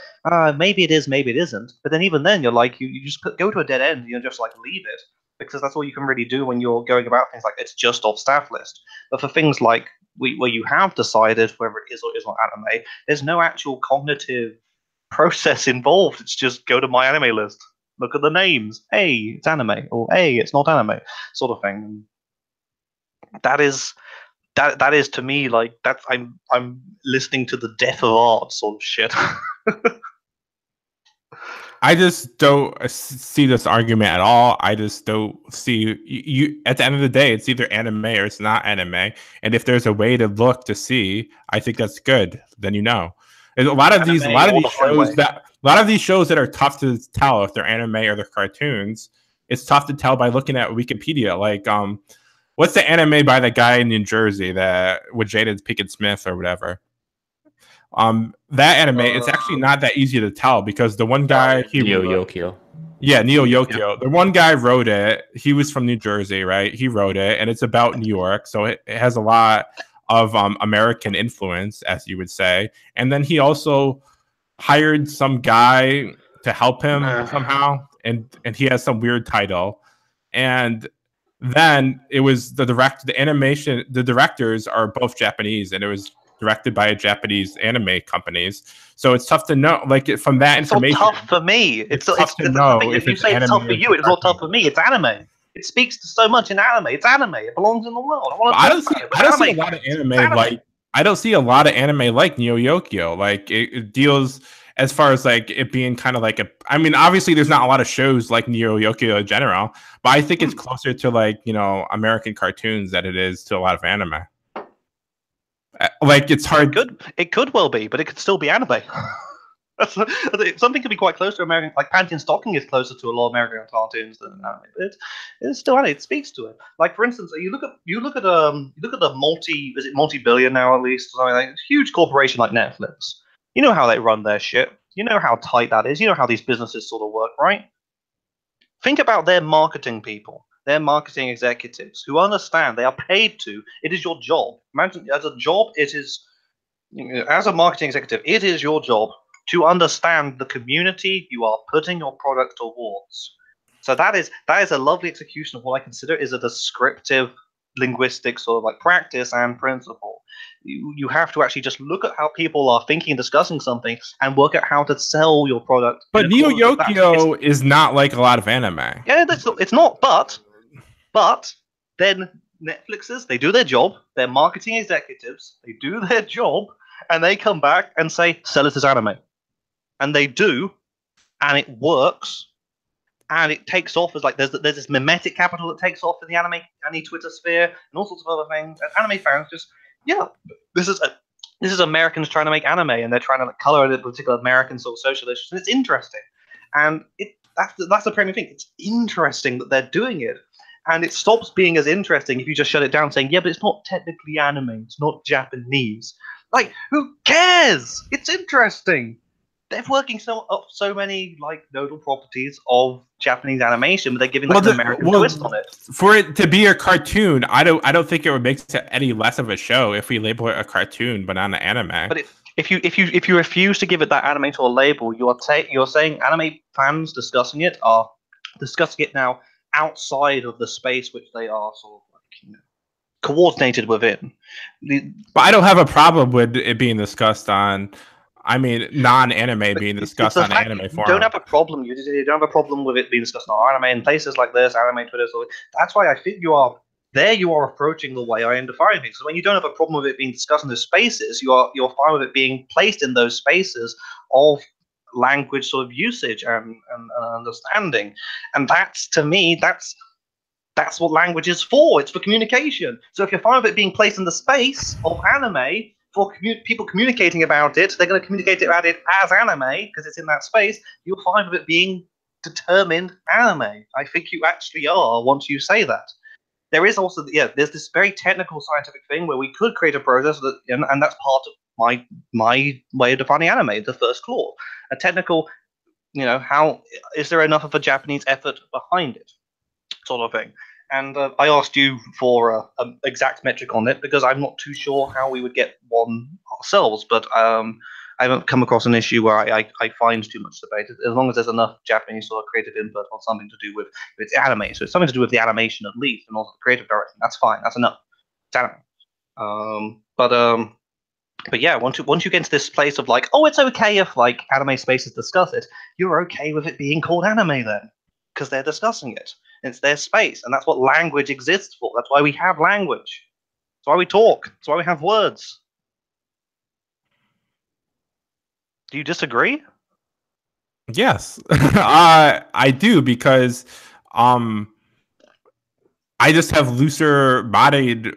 maybe it is, maybe it isn't. But then even then, you're like, you just go to a dead end. You just like leave it, because that's all you can really do when you're going about things like it's just off staff list. But for things like where you have decided whether it is or is not anime, there's no actual cognitive process involved. It's just go to my anime list, look at the names. Hey, it's anime, or hey, it's not anime, sort of thing. That is to me like that's I'm listening to the death of art sort of shit. I just don't see this argument at all. I just don't see you. At the end of the day, it's either anime or it's not anime. And if there's a way to look to see, I think that's good. Then a lot of these shows that are tough to tell if they're anime or they're cartoons. it's tough to tell by looking at Wikipedia. Like, what's the anime by the guy in New Jersey that with Jada Pinkett Smith or whatever? That anime, it's actually not that easy to tell because the one guy Neo Yokio. Yeah, Neo Yokio. The one guy wrote it. He was from New Jersey, right? He wrote it, and it's about New York, so it has a lot of American influence, as you would say. And then he also hired some guy to help him somehow, and he has some weird title. And then it was the directors are both Japanese, and it was directed by a Japanese anime companies. So it's tough to know, like, from that information. It's not tough for me. It's tough to know. If you say it's tough for you, it's not tough for me. It's anime. It speaks to so much in anime. It's anime. It belongs in the world. I don't see a lot of anime like. I don't see a lot of anime like Neo Yokio. Like it deals as far as like it being kind of like a. I mean, obviously, there's not a lot of shows like Neo Yokio in general, but I think it's closer to like American cartoons than it is to a lot of anime. Like it's hard. It could well be, but it could still be anime. Something could be quite close to American, like Panty and Stocking is closer to a lot of American cartoons than anime, but it's still anime. It speaks to it. Like for instance, you look at a multi-billion now at least, something like a huge corporation like Netflix. You know how they run their shit. You know how tight that is. You know how these businesses sort of work, right? Think about their marketing people. Their marketing executives who understand they are paid to. It is your job. Imagine as a job, it is as a marketing executive, it is your job to understand the community you are putting your product towards. So that is a lovely execution of what I consider is a descriptive linguistic sort of like practice and principle. You have to actually just look at how people are thinking and discussing something and work out how to sell your product. But Neo Yokio is not like a lot of anime. Yeah, it's not, but then Netflixes, they do their job, their marketing executives, they do their job, and they come back and say, sell it as anime. And they do, and it works, and it takes off as like there's this mimetic capital that takes off in the anime Twitter sphere and all sorts of other things. And anime fans just this is Americans trying to make anime, and they're trying to like color a particular American sort of social issue, and it's interesting. And that's the primary thing. It's interesting that they're doing it, and it stops being as interesting if you just shut it down, saying, "Yeah, but it's not technically anime. It's not Japanese." Like, who cares? It's interesting. They're working up so many like nodal properties of Japanese animation, but they're giving like an American twist on it. For it to be a cartoon, I don't think it would make it any less of a show if we label it a cartoon, but not an anime. But if you refuse to give it that anime to a label, you're saying anime fans discussing it are discussing it now outside of the space which they are sort of like coordinated within. But I don't have a problem with it being discussed on. I mean, non-anime being discussed on anime forum. You don't have a problem. You don't have a problem with it being discussed on anime in places like this, anime Twitter. So that's why I think you are approaching the way I am defining things. So when you don't have a problem with it being discussed in those spaces, you're fine with it being placed in those spaces of language sort of usage and understanding. And that's, to me, that's what language is for. It's for communication. So if you're fine with it being placed in the space of anime, for people communicating about it, they're going to communicate about it as anime because it's in that space. You'll find of it being determined anime. I think you actually are once you say that. There is also, there's this very technical scientific thing where we could create a process that, and that's part of my way of defining anime, the first clause. A technical, how is there enough of a Japanese effort behind it, sort of thing. And I asked you for an exact metric on it because I'm not too sure how we would get one ourselves. But I haven't come across an issue where I find too much debate. As long as there's enough Japanese sort of creative input on something to do with anime. So it's something to do with the animation at least, and also the creative direction. That's fine. That's enough. It's anime. But yeah, once you get into this place of like, oh, it's okay if like anime spaces discuss it, you're okay with it being called anime then because they're discussing it. It's their space, and that's what language exists for. That's why we have language. That's why we talk. That's why we have words. Do you disagree? Yes, I do, because I just have looser modded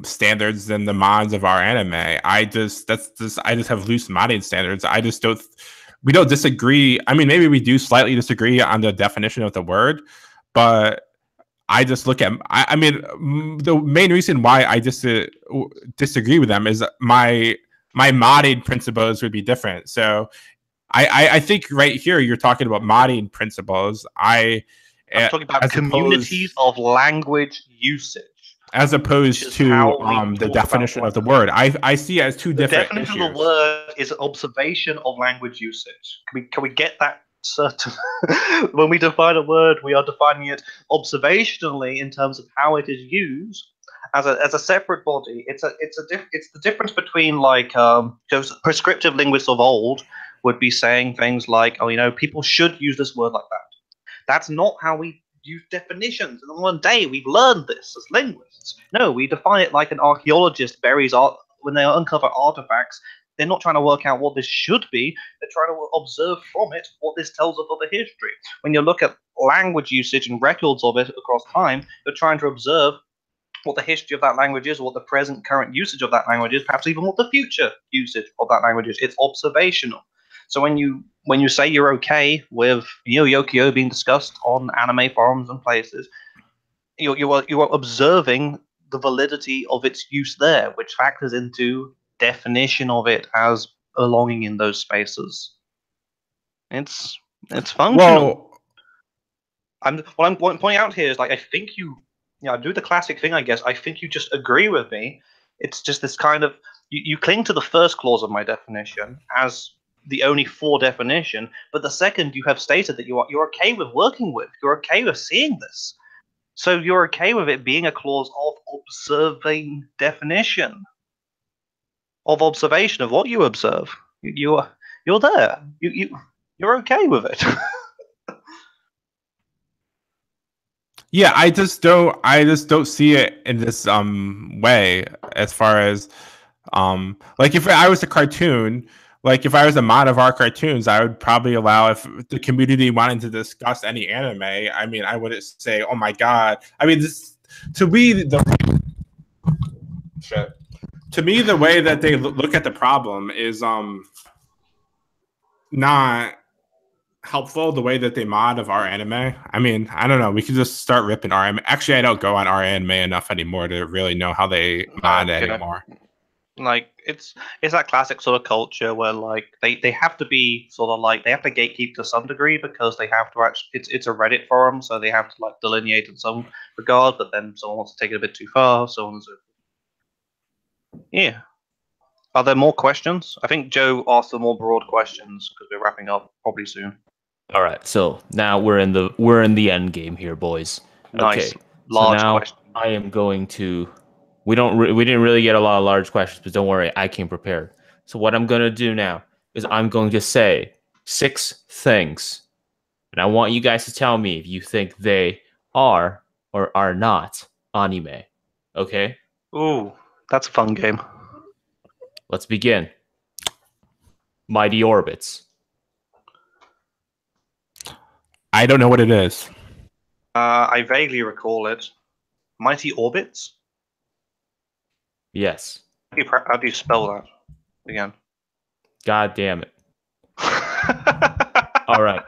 standards than the mods of our anime. I just have loose modding standards. I just don't we don't disagree. I mean, maybe we do slightly disagree on the definition of the word, but I just look at. I mean, the main reason why I disagree with them is my modding principles would be different. So I think right here you're talking about modding principles. I'm talking about communities of language usage. As opposed to the definition of the word. I see it as two different issues. The definition of the word is observation of language usage. Can we get that certain? When we define a word, we are defining it observationally in terms of how it is used as a separate body. It's the difference between like those prescriptive linguists of old would be saying things like, oh, you know, people should use this word like that. That's not how we use definitions. And one day we've learned this as linguists. No, we define it like an archaeologist buries art when they uncover artifacts. They're not trying to work out what this should be. They're trying to observe from it what this tells us of the history. When you look at language usage and records of it across time, you're trying to observe what the history of that language is, what the present current usage of that language is, perhaps even what the future usage of that language is. It's observational. So when you say you're okay with Yokio being discussed on anime forums and places, you are observing the validity of its use there, which factors into definition of it as belonging in those spaces. It's functional. Well, what I'm pointing out here is, like, I think I do the classic thing, I guess. I think you just agree with me. It's just this kind of you cling to the first clause of my definition as the only for definition, but the second you have stated that you're okay with working with, you're okay with seeing this. So you're okay with it being a clause of observing definition, of observation of what you observe. You're there. You're okay with it. Yeah, I just don't see it in this way as far as like if I was a cartoon. Like, if I was a mod of our cartoons, I would probably allow, if the community wanted to discuss any anime, I mean, I wouldn't say, oh my God. I mean, to me, the way that they look at the problem is not helpful, the way that they mod of our anime. I mean, I don't know. We could just start ripping our anime. Actually, I don't go on our anime enough anymore to really know how they mod anymore. Like, it's that classic sort of culture where, like, they have to be sort of like, they have to gatekeep to some degree because they have to actually, it's a Reddit forum, so they have to like delineate in some regard, but then someone wants to take it a bit too far, so on and so forth. Yeah. Are there more questions? I think Joe asked the more broad questions because we're wrapping up probably soon. All right, so now we're in the end game here, boys. Nice. Okay. Large so now question. I am going to. We didn't really get a lot of large questions, but don't worry, I came prepared. So what I'm going to do now is I'm going to say 6 things, and I want you guys to tell me if you think they are or are not anime. Okay? Ooh, that's a fun game. Let's begin. Mighty Orbits. I don't know what it is. I vaguely recall it. Mighty Orbits? Yes. How do you spell that again? God damn it. All right.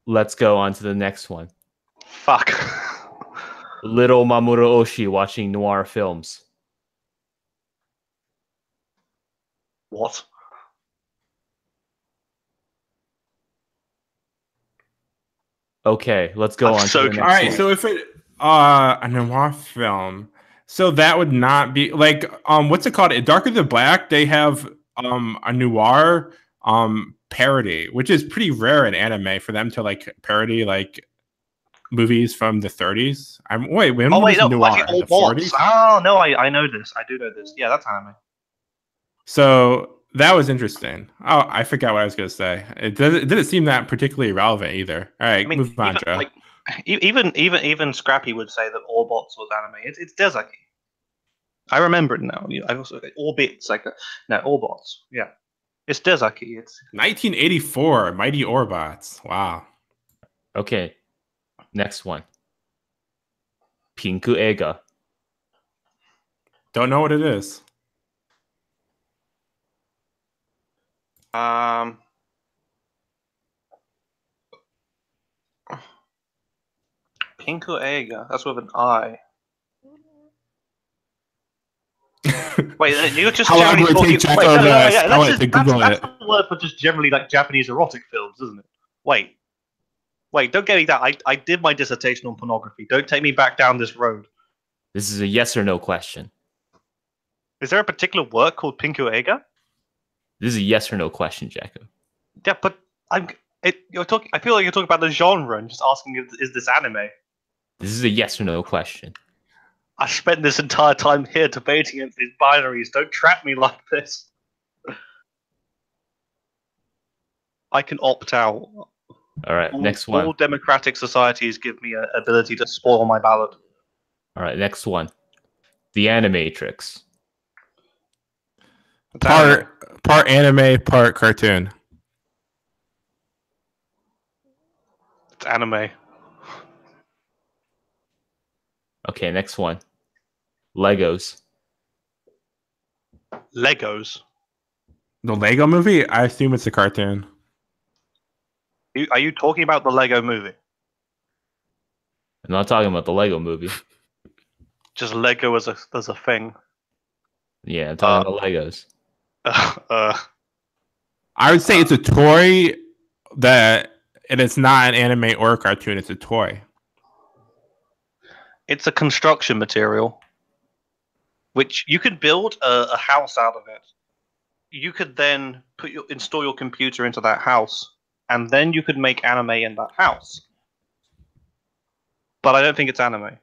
Let's go on to the next one. Fuck. Little Mamoru Oshii watching noir films. What? Okay, let's go on to the next one. All right, so if it a noir film, so that would not be like what's it called? Darker Than Black, they have a noir parody, which is pretty rare in anime for them to like parody like movies from the 30s. Wait, when was noir? The 40s? Oh no, I know this. I do know this. Yeah, that's anime. So that was interesting. Oh, I forgot what I was going to say. It didn't seem that particularly relevant either. All right, move on, Joe. Like, even Scrappy would say that Orbits was anime. It's Dezaki. I remember it now. I also Orbits, like no Orbits. Yeah, it's Dezaki. It's 1984. Mighty Orbits. Wow. Okay, next one. Pinku Ega. Don't know what it is. Pinko Ega. That's with an I. Wait, you're just how long generally would it take Jacko to Google that's it? the word for just generally like Japanese erotic films, isn't it? Wait, don't get me that. I did my dissertation on pornography. Don't take me back down this road. This is a yes or no question. Is there a particular work called Pinko Ega? This is a yes or no question, Jacko. Yeah, but you're talking. I feel like you're talking about the genre and just asking, is this anime? This is a yes or no question. I spent this entire time here debating against these binaries. Don't trap me like this. I can opt out. All right, next one. All democratic societies give me an ability to spoil my ballot. All right, next one. The Animatrix. Part anime, part cartoon. It's anime. Okay, next one. Legos. Legos. The Lego movie? I assume it's a cartoon. Are you talking about the Lego movie? I'm not talking about the Lego movie. Just Lego as a thing. Yeah, I'm talking about Legos. I would say it's a toy and it's not an anime or a cartoon. It's a toy. It's a construction material, which you could build a house out of it. You could then install your computer into that house, and then you could make anime in that house. But I don't think it's anime.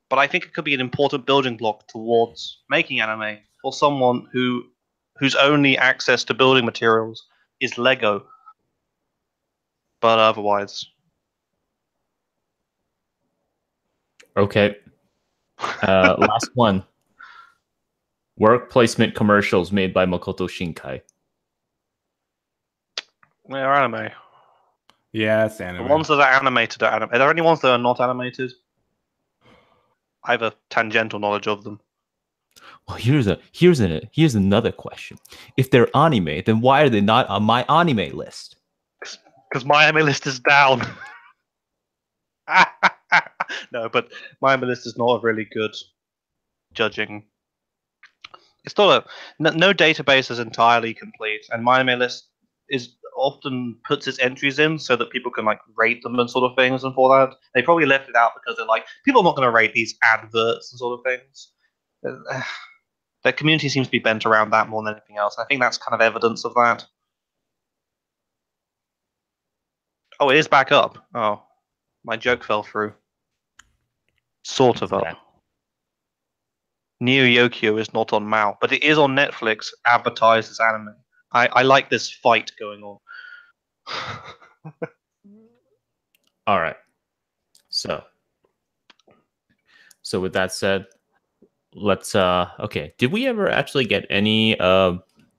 But I think it could be an important building block towards making anime for someone whose only access to building materials is Lego. But otherwise. Okay. Last one. Work placement commercials made by Makoto Shinkai. They're anime. Yeah, it's anime. The ones that are animated are anime. Are there any ones that are not animated? I have a tangential knowledge of them. Well, here's another question. If they're anime, then why are they not on my anime list? Because my anime list is down. No, but my anime list is not a really good judging. It's not no database is entirely complete, and my anime list is often puts its entries in so that people can like rate them and sort of things, and for that they probably left it out because they're like, people are not going to rate these adverts and sort of things. Their community seems to be bent around that more than anything else. I think that's kind of evidence of that. Oh, it is back up. Oh, my joke fell through. Sort of up. Neo Yokio is not on Mao, but it is on Netflix, advertised as anime. I like this fight going on. All right. So with that said, let's okay. Did we ever actually get any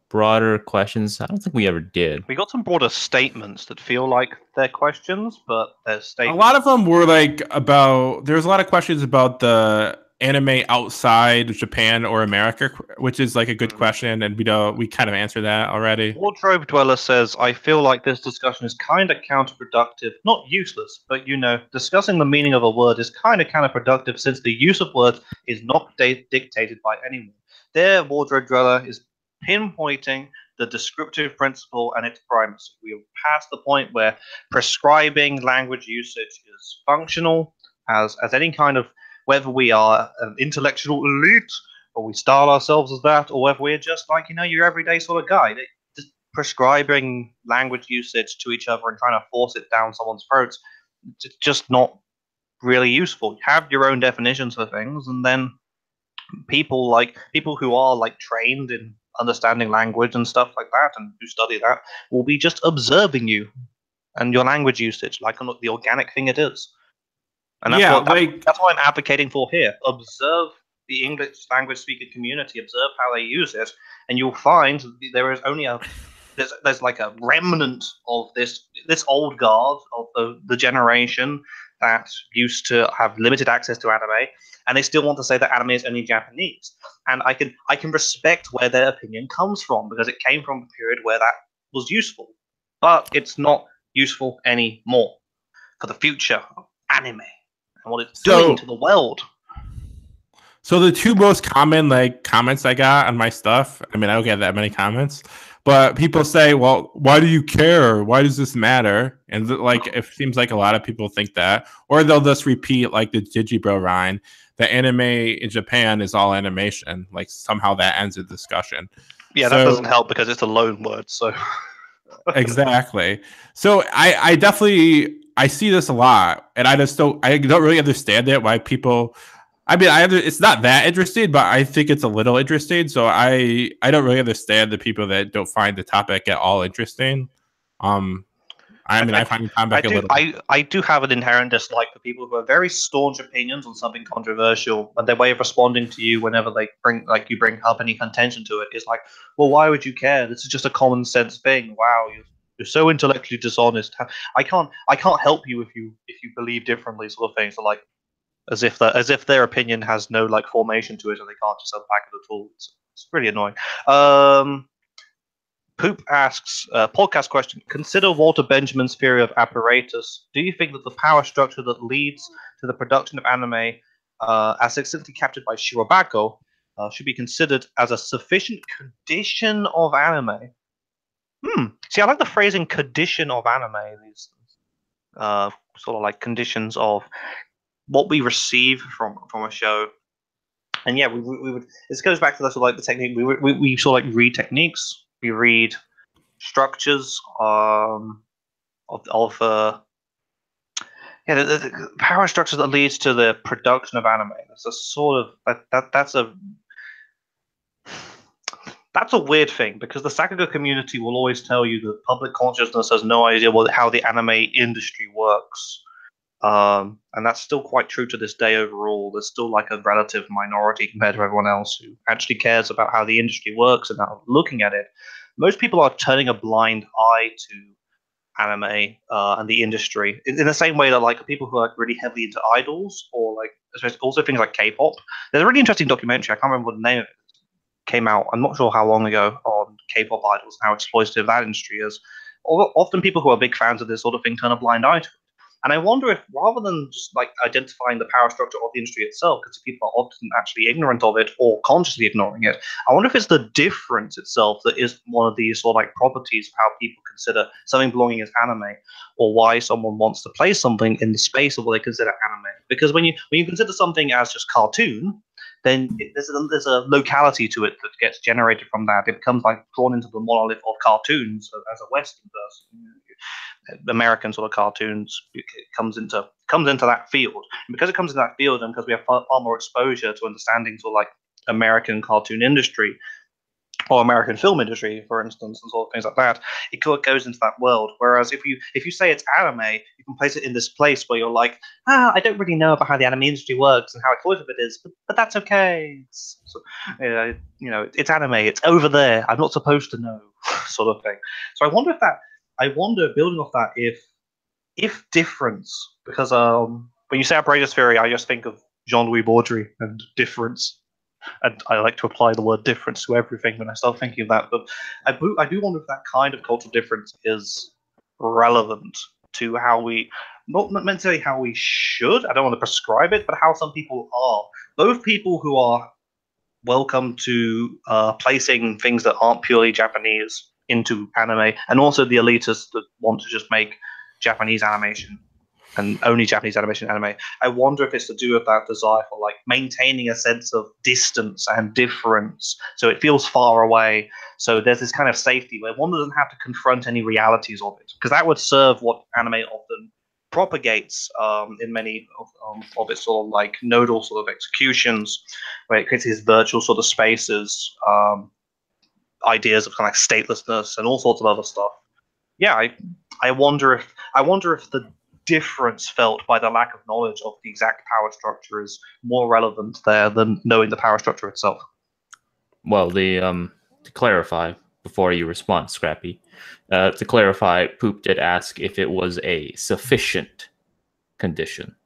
broader questions? I don't think we ever did. We got some broader statements that feel like they're questions, but they're statements. A lot of them were like about. There's a lot of questions about the anime outside Japan or America, which is like a good question, and we kind of answered that already. Wardrobe Dweller says, I feel like this discussion is kind of counterproductive, not useless, but discussing the meaning of a word is kind of counterproductive since the use of words is not dictated by anyone. There, Wardrobe Dweller is pinpointing the descriptive principle and its primacy. We are past the point where prescribing language usage is functional as any kind of, whether we are an intellectual elite or we style ourselves as that, or whether we're just like, your everyday sort of guy. Just prescribing language usage to each other and trying to force it down someone's throats, it's just not really useful. Have your own definitions for things, and then people who are like trained in understanding language and stuff like that and who study that will be just observing you and your language usage like the organic thing it is. And that's what I'm advocating for here. Observe the English language speaking community, observe how they use it, and you'll find there is only there's like a remnant of this old guard of the generation that used to have limited access to anime, and they still want to say that anime is only Japanese. And I can respect where their opinion comes from, because it came from a period where that was useful. But it's not useful anymore for the future of anime. and what it's doing to the world. So the two most common like comments I got on my stuff, I mean, I don't get that many comments, but people say, well, why do you care? Why does this matter? And like, it seems like a lot of people think that, or they'll just repeat like the Digibro Rhine, the anime in Japan is all animation. Like somehow that ends the discussion. Yeah, that doesn't help because it's a loan word. So exactly. So I definitely, I see this a lot, and I don't really understand it, why people, I mean, it's not that interesting, but I think it's a little interesting. So I don't really understand the people that don't find the topic at all interesting. I mean, I find the topic a little. I do have an inherent dislike for people who have very staunch opinions on something controversial, and their way of responding to you whenever they you bring up any contention to it is like, well, why would you care? This is just a common sense thing. Wow, you're so intellectually dishonest. I can't help you if you believe differently, sort of thing. So like, as if their opinion has no like formation to it and they can't just unpack it at all. It's really annoying. Poop asks, podcast question: consider Walter Benjamin's theory of apparatus. Do you think that the power structure that leads to the production of anime, as succinctly captured by Shirobako, should be considered as a sufficient condition of anime? See, I like the phrasing "condition of anime." These sort of like conditions of what we receive from a show. And yeah, we would. This goes back to the sort of like the technique. We sort of like read techniques. We read structures the power structures that leads to the production of anime. That's a sort of that's a weird thing, because the Sakuga community will always tell you that public consciousness has no idea how the anime industry works. And that's still quite true to this day overall. There's still like a relative minority compared to everyone else who actually cares about how the industry works and how looking at it. Most people are turning a blind eye to anime and the industry in the same way that like people who are like really heavily into idols, or like especially also things like K-pop. There's a really interesting documentary, I can't remember what the name of it came out, I'm not sure how long ago, on K-pop idols and how exploitative that industry is. Often people who are big fans of this sort of thing turn a blind eye to it. And I wonder if, rather than just like identifying the power structure of the industry itself, because people are often actually ignorant of it or consciously ignoring it, I wonder if it's the difference itself that is one of these sort of like properties of how people consider something belonging as anime, or why someone wants to play something in the space of what they consider anime. Because when you consider something as just cartoon, then there's a locality to it that gets generated from that. It becomes like drawn into the monolith of cartoons as a Western person. American sort of cartoons, it comes into that field, and because it comes into that field, and because we have far more exposure to understanding sort of like American cartoon industry or American film industry, for instance, and sort of things like that, it goes into that world. Whereas if you say it's anime, you can place it in this place where you're like, I don't really know about how the anime industry works and how exploitative it is, but that's okay. It's anime. It's over there. I'm not supposed to know, sort of thing. So I wonder, building off that, if difference, because when you say apparatus theory, I just think of Jean-Louis Baudry and difference. And I like to apply the word difference to everything when I start thinking of that. But I do wonder if that kind of cultural difference is relevant to how we, not necessarily how we should, I don't want to prescribe it, but how some people are. Both people who are welcome to placing things that aren't purely Japanese into anime, and also the elitists that want to just make Japanese animation and only Japanese animation anime. I wonder if it's to do with that desire for like maintaining a sense of distance and difference, so it feels far away. So there's this kind of safety where one doesn't have to confront any realities of it, because that would serve what anime often propagates in many of its sort of like nodal sort of executions, where it creates these virtual sort of spaces, ideas of kind of like statelessness and all sorts of other stuff. Yeah, I wonder if the difference felt by the lack of knowledge of the exact power structure is more relevant there than knowing the power structure itself. Well, to clarify before you respond, Scrappy, to clarify, Poop did ask if it was a sufficient condition,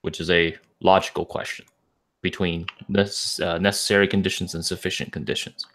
which is a logical question between necessary conditions and sufficient conditions.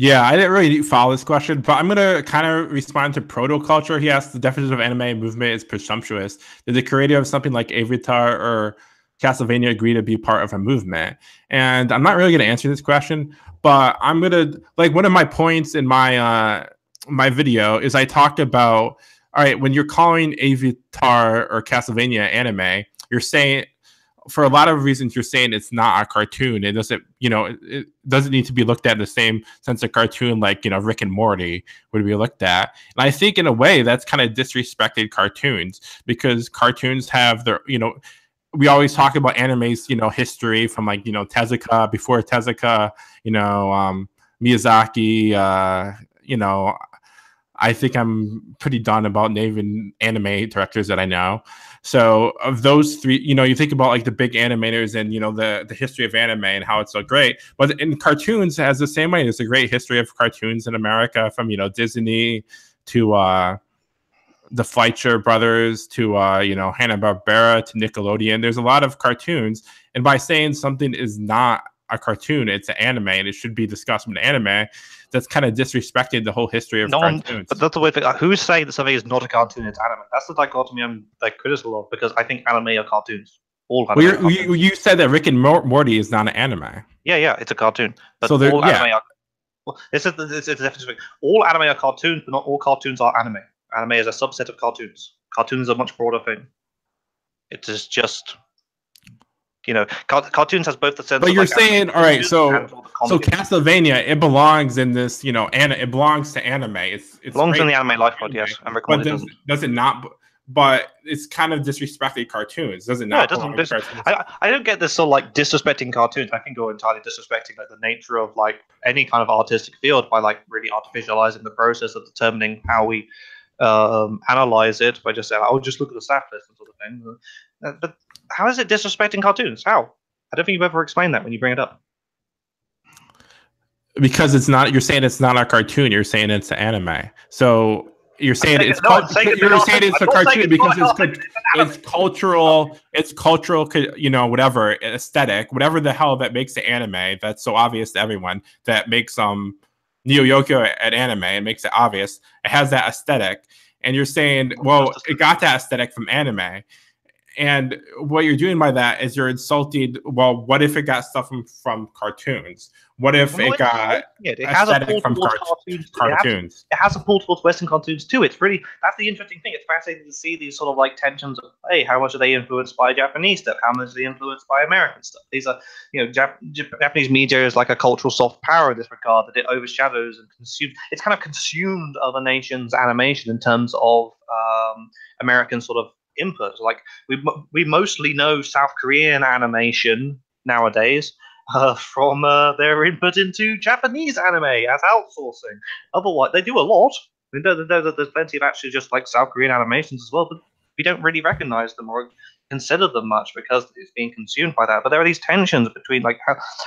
Yeah, I didn't really follow this question, but I'm gonna kind of respond to proto-culture. He asked, the definition of anime movement is presumptuous. Did the creator of something like Avatar or Castlevania agree to be part of a movement? And I'm not really gonna answer this question, but I'm gonna, like, one of my points in my my video is I talked about, all right, when you're calling Avatar or Castlevania anime, you're saying, for a lot of reasons, you're saying it's not a cartoon. It doesn't, it doesn't need to be looked at in the same sense of cartoon like, Rick and Morty would be looked at. And I think in a way that's kind of disrespected cartoons, because cartoons have their, we always talk about anime's, history from like, Tezuka, before Tezuka, Miyazaki, I think I'm pretty done about naming anime directors that I know. So of those three, you think about like the big animators and, the history of anime and how it's so great. But in cartoons, it has the same way. There's a great history of cartoons in America, from, Disney to the Fleischer Brothers to, Hanna-Barbera to Nickelodeon. There's a lot of cartoons. And by saying something is not a cartoon, it's an anime, and it should be discussed with anime, that's kind of disrespected the whole history of cartoons. But that's the way. Who's saying that something is not a cartoon? It's anime. That's the dichotomy I'm critical of, because I think anime are cartoons. All anime. Well, cartoons. You said that Rick and Morty is not an anime. Yeah, it's a cartoon. But so all anime are. Well, it's a difference. All anime are cartoons, but not all cartoons are anime. Anime is a subset of cartoons. Cartoons are a much broader thing. It is just. Cartoons has both the sense. But you're saying, all right, so Castlevania, it belongs in this, and it belongs to anime. It belongs in the anime lifeblood, yes. And but does it not? But it's kind of disrespecting cartoons, does it not? No, it doesn't. I don't get this sort of like disrespecting cartoons. I think you're entirely disrespecting like the nature of like any kind of artistic field by like really artificializing the process of determining how we analyze it by just saying, "Oh, just look at the staff list" and sort of thing. But how is it disrespecting cartoons? How? I don't think you've ever explained that when you bring it up. Because it's not. You're saying it's not a cartoon. You're saying it's an anime. So you're saying it's a cartoon because it's cultural. It's cultural. Whatever aesthetic, whatever the hell that makes the anime. That's so obvious to everyone. That makes Neo Yoko an anime. It makes it obvious. It has that aesthetic, and you're saying, well, it got that aesthetic from anime. And what you're doing by that is you're insulting. Well, what if it got stuff from cartoons? What if it got aesthetic from cartoons? It has a pull towards Western cartoons too. It's really, that's the interesting thing. It's fascinating to see these sort of like tensions of, hey, how much are they influenced by Japanese stuff? How much are they influenced by American stuff? These are, Japanese media is like a cultural soft power in this regard, that it overshadows and consumes. It's kind of consumed other nations' animation in terms of American sort of input. Like we mostly know South Korean animation nowadays from their input into Japanese anime as outsourcing. Otherwise, they do a lot. There's plenty of actually just like South Korean animations as well, but we don't really recognize them or consider them much because it's being consumed by that. But there are these tensions between like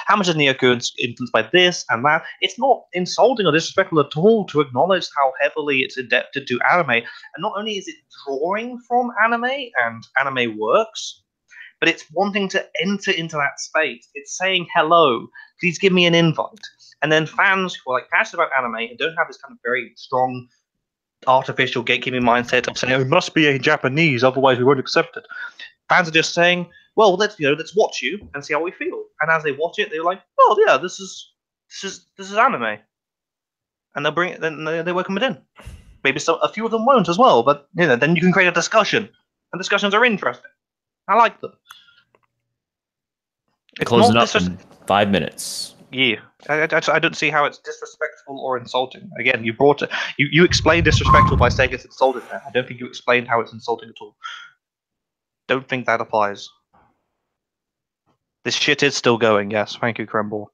how much is Neo-Ku influenced by this and that. It's not insulting or disrespectful at all to acknowledge how heavily it's adapted to anime. And not only is it drawing from anime and anime works, but it's wanting to enter into that space. It's saying, hello, please give me an invite. And then fans who are like passionate about anime and don't have this kind of very strong artificial gatekeeping mindset of saying, oh, it must be a Japanese, otherwise we won't accept it. Fans are just saying, well, let's watch you and see how we feel. And as they watch it, they're like, oh yeah, this is anime. And they'll bring it, then they welcome it in. Maybe a few of them won't as well, but then you can create a discussion. And discussions are interesting. I like them. Closing up in 5 minutes. Yeah, I don't see how it's disrespectful or insulting. Again, you brought it. You explained disrespectful by saying it's insulting. I don't think you explained how it's insulting at all. Don't think that applies. This shit is still going. Yes, thank you, Kremble.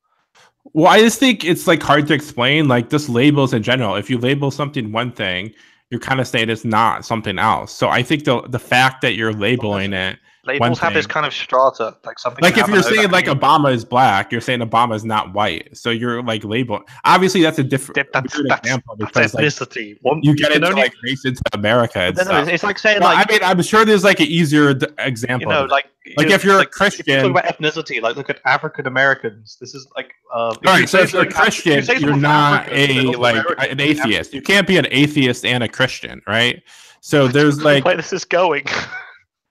Well, I just think it's like hard to explain. Like just labels in general. If you label something one thing, you're kind of saying it's not something else. So I think the fact that you're labeling it. Labels have this kind of strata, like something. Like if you're saying like Obama is black, you're saying Obama is not white. So you're like labeling. Obviously, that's a different example because ethnicity. Like, you get into like race into America. And stuff. It's like saying like. I mean, I'm sure there's like an easier example. Like if you're a Christian, if you talk about ethnicity, like look at African Americans. This is like All right, so if you're a Christian, you're not an atheist. You can't be an atheist and a Christian, right? So there's like where this is going.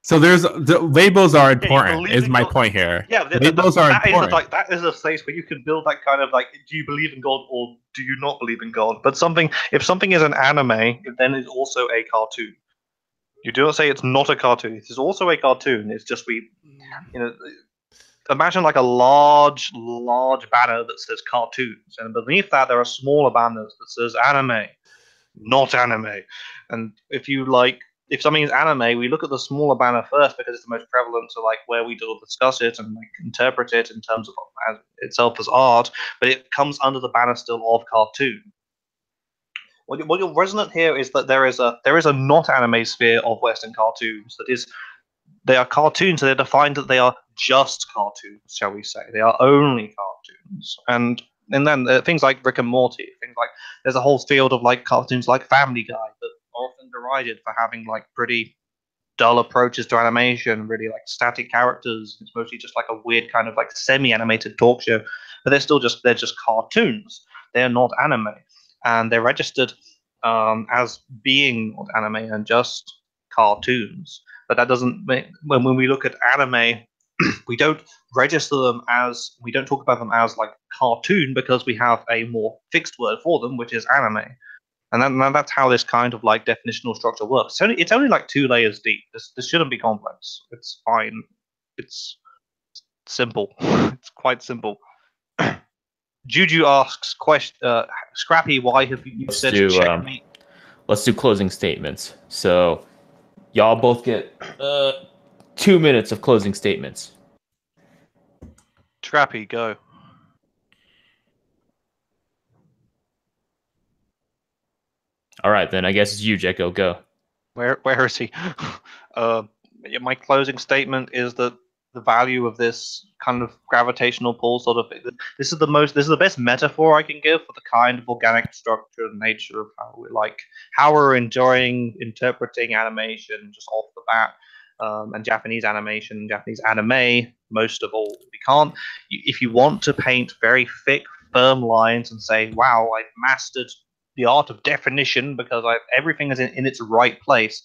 So the labels are important. Is my point here? Yeah, labels are important. That is a place where you can build that kind of like, do you believe in God or do you not believe in God? But if something is an anime, then it's also a cartoon. You do not say it's not a cartoon. It is also a cartoon. It's just imagine like a large banner that says cartoons, and beneath that there are smaller banners that says anime, not anime. And if something is anime, we look at the smaller banner first because it's the most prevalent to like where we do discuss it and like interpret it in terms of itself as art, but it comes under the banner still of cartoon. What you'll resonate here is that there is a not anime sphere of Western cartoons that is. They are cartoons, so they're defined that they are just cartoons, shall we say. They are only cartoons. And then things like Rick and Morty, things like there's a whole field of like cartoons like Family Guy that are often derided for having like pretty dull approaches to animation, really like static characters. It's mostly just like a weird kind of like semi-animated talk show, but they're just cartoons. They're not anime, and they're registered as being not anime and just cartoons. But that doesn't make, when we look at anime, we don't we don't talk about them as like cartoon because we have a more fixed word for them, which is anime. And that's how this kind of like definitional structure works. It's only like 2 layers deep. This shouldn't be complex. It's fine. It's simple. It's quite simple. Juju asks, Scrappy, why have you said checkmate? Let's do closing statements. So y'all both get 2 minutes of closing statements. Scrappy, go. All right, then I guess it's you, Jeko. Go. Where is he? My closing statement is that the value of this kind of gravitational pull sort of thing. This is the best metaphor I can give for the kind of organic structure and nature of how we're enjoying interpreting animation just off the bat, and Japanese animation, Japanese anime most of all. We can't. If you want to paint very thick, firm lines and say, "Wow, I've mastered the art of definition because everything is in its right place."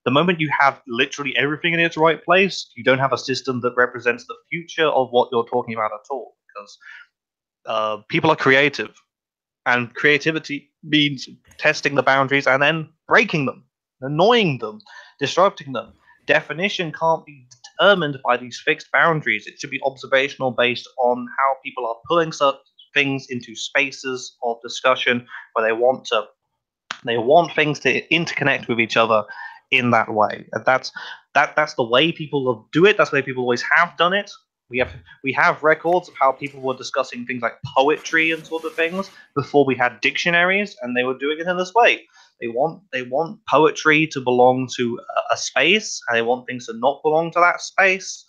The moment you have literally everything in its right place, you don't have a system that represents the future of what you're talking about at all. Because people are creative, and creativity means testing the boundaries and then breaking them, annoying them, disrupting them. Definition can't be determined by these fixed boundaries. It should be observational, based on how people are pulling such things into spaces of discussion where they want things to interconnect with each other in that way. That's the way people do it. That's the way people always have done it. We have records of how people were discussing things like poetry and sort of things before we had dictionaries, and they were doing it in this way. They want poetry to belong to a space, and they want things to not belong to that space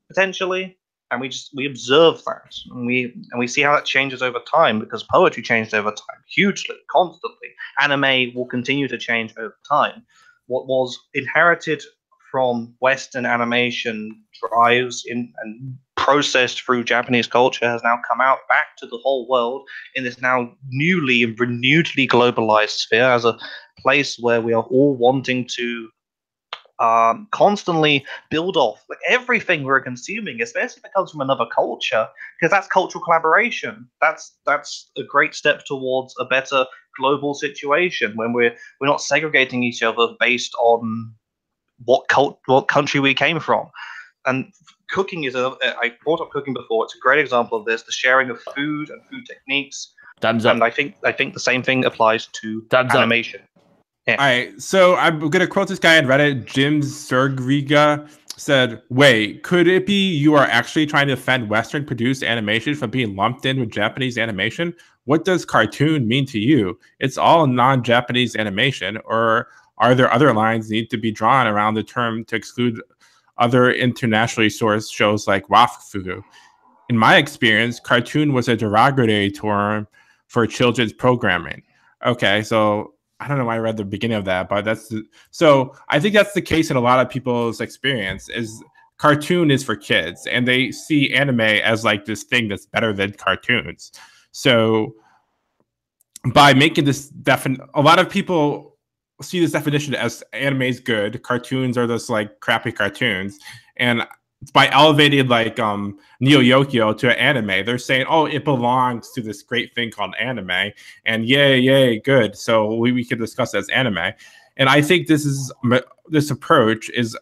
potentially. And we observe that, and we see how that changes over time, because poetry changed over time hugely, constantly. Anime will continue to change over time. What was inherited from Western animation drives and processed through Japanese culture has now come out back to the whole world in this now newly and renewedly globalized sphere, as a place where we are all wanting to constantly build off like everything we're consuming, especially if it comes from another culture, because that's cultural collaboration. That's a great step towards a better global situation when we're not segregating each other based on what country we came from. And cooking I brought up cooking before. It's a great example of this, the sharing of food and food techniques. Thumbs up. And I think the same thing applies to animation. Yeah. All right, so I'm going to quote this guy on Reddit. Jim Sergriga said, "Wait, could it be you are actually trying to defend Western-produced animation from being lumped in with Japanese animation? What does cartoon mean to you? It's all non-Japanese animation, or are there other lines need to be drawn around the term to exclude other internationally sourced shows like Wafuku? In my experience, cartoon was a derogatory term for children's programming." Okay, so I don't know why I read the beginning of that, but so I think that's the case in a lot of people's experience. Is cartoon is for kids, and they see anime as like this thing that's better than cartoons. So by making this a lot of people see this definition as anime is good, cartoons are just like crappy cartoons, and by elevating like Neo Yokio to an anime, they're saying, oh, it belongs to this great thing called anime, and yay, good. So we can discuss it as anime. And I think this approach is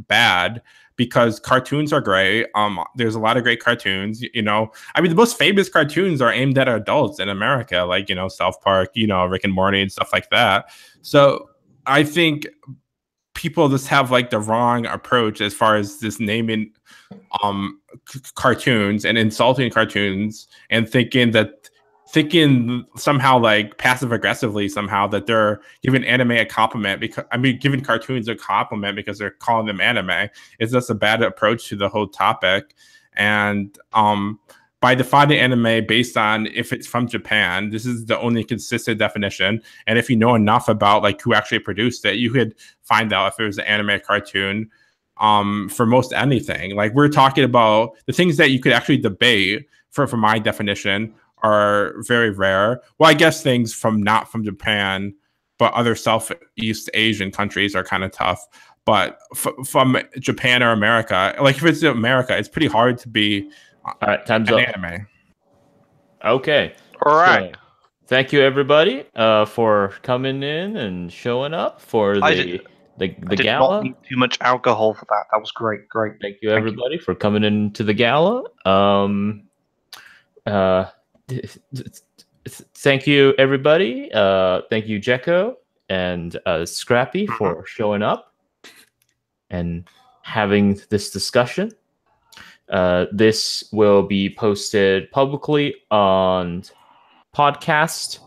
bad, because cartoons are great. There's a lot of great cartoons. You know, I mean, the most famous cartoons are aimed at adults in America, like, you know, South Park, you know, Rick and Morty and stuff like that. So I think people just have like the wrong approach as far as this naming cartoons and insulting cartoons, and thinking somehow like passive aggressively somehow that they're giving anime a compliment, because giving cartoons a compliment because they're calling them anime is just a bad approach to the whole topic. And by defining anime based on if it's from Japan, this is the only consistent definition. And if you know enough about like who actually produced it, you could find out if it was an anime cartoon for most anything. Like, we're talking about the things that you could actually debate for my definition are very rare. Well, I guess things not from Japan, but other Southeast Asian countries are kind of tough. But from Japan or America, like if it's America, it's pretty hard to be all right, time's up. Anime. Okay. All right. So, thank you, everybody, for coming in and showing up for the gala. I did not need too much alcohol for that. That was great. Thank you, everybody, for coming into the gala. Thank you, everybody. Thank you, Jeko and Scrappy, for showing up and having this discussion. This will be posted publicly on podcast.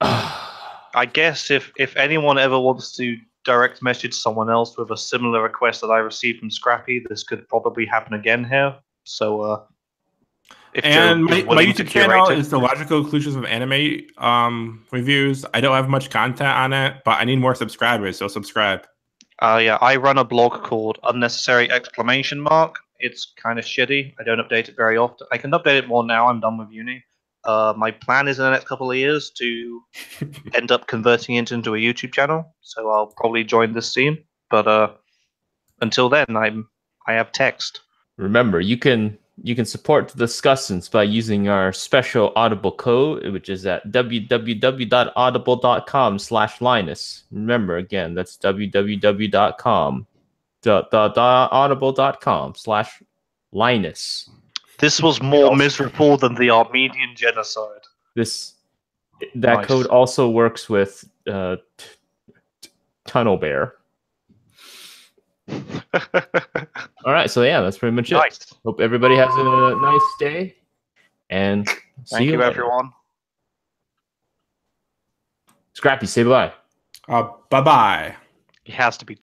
I guess if anyone ever wants to direct message someone else with a similar request that I received from Scrappy, this could probably happen again here. So, and my YouTube channel is the Logical Conclusions of Anime reviews. I don't have much content on it, but I need more subscribers, so subscribe. Yeah, I run a blog called Unnecessary Exclamation Mark. It's kind of shitty. I don't update it very often. I can update it more now. I'm done with uni. My plan is in the next couple of years to end up converting it into a YouTube channel. So I'll probably join this scene. But until then, I have text. Remember, you can support the discussants by using our special Audible code, which is at www.audible.com/Linus. Remember, again, that's www.audible.com/Linus. This was more miserable than the Armenian genocide. That code also works with Tunnel Bear. All right, so yeah, that's pretty much it. Nice. Hope everybody has a nice day, and thank you everyone. Scrappy, say bye. Bye-bye. It has to be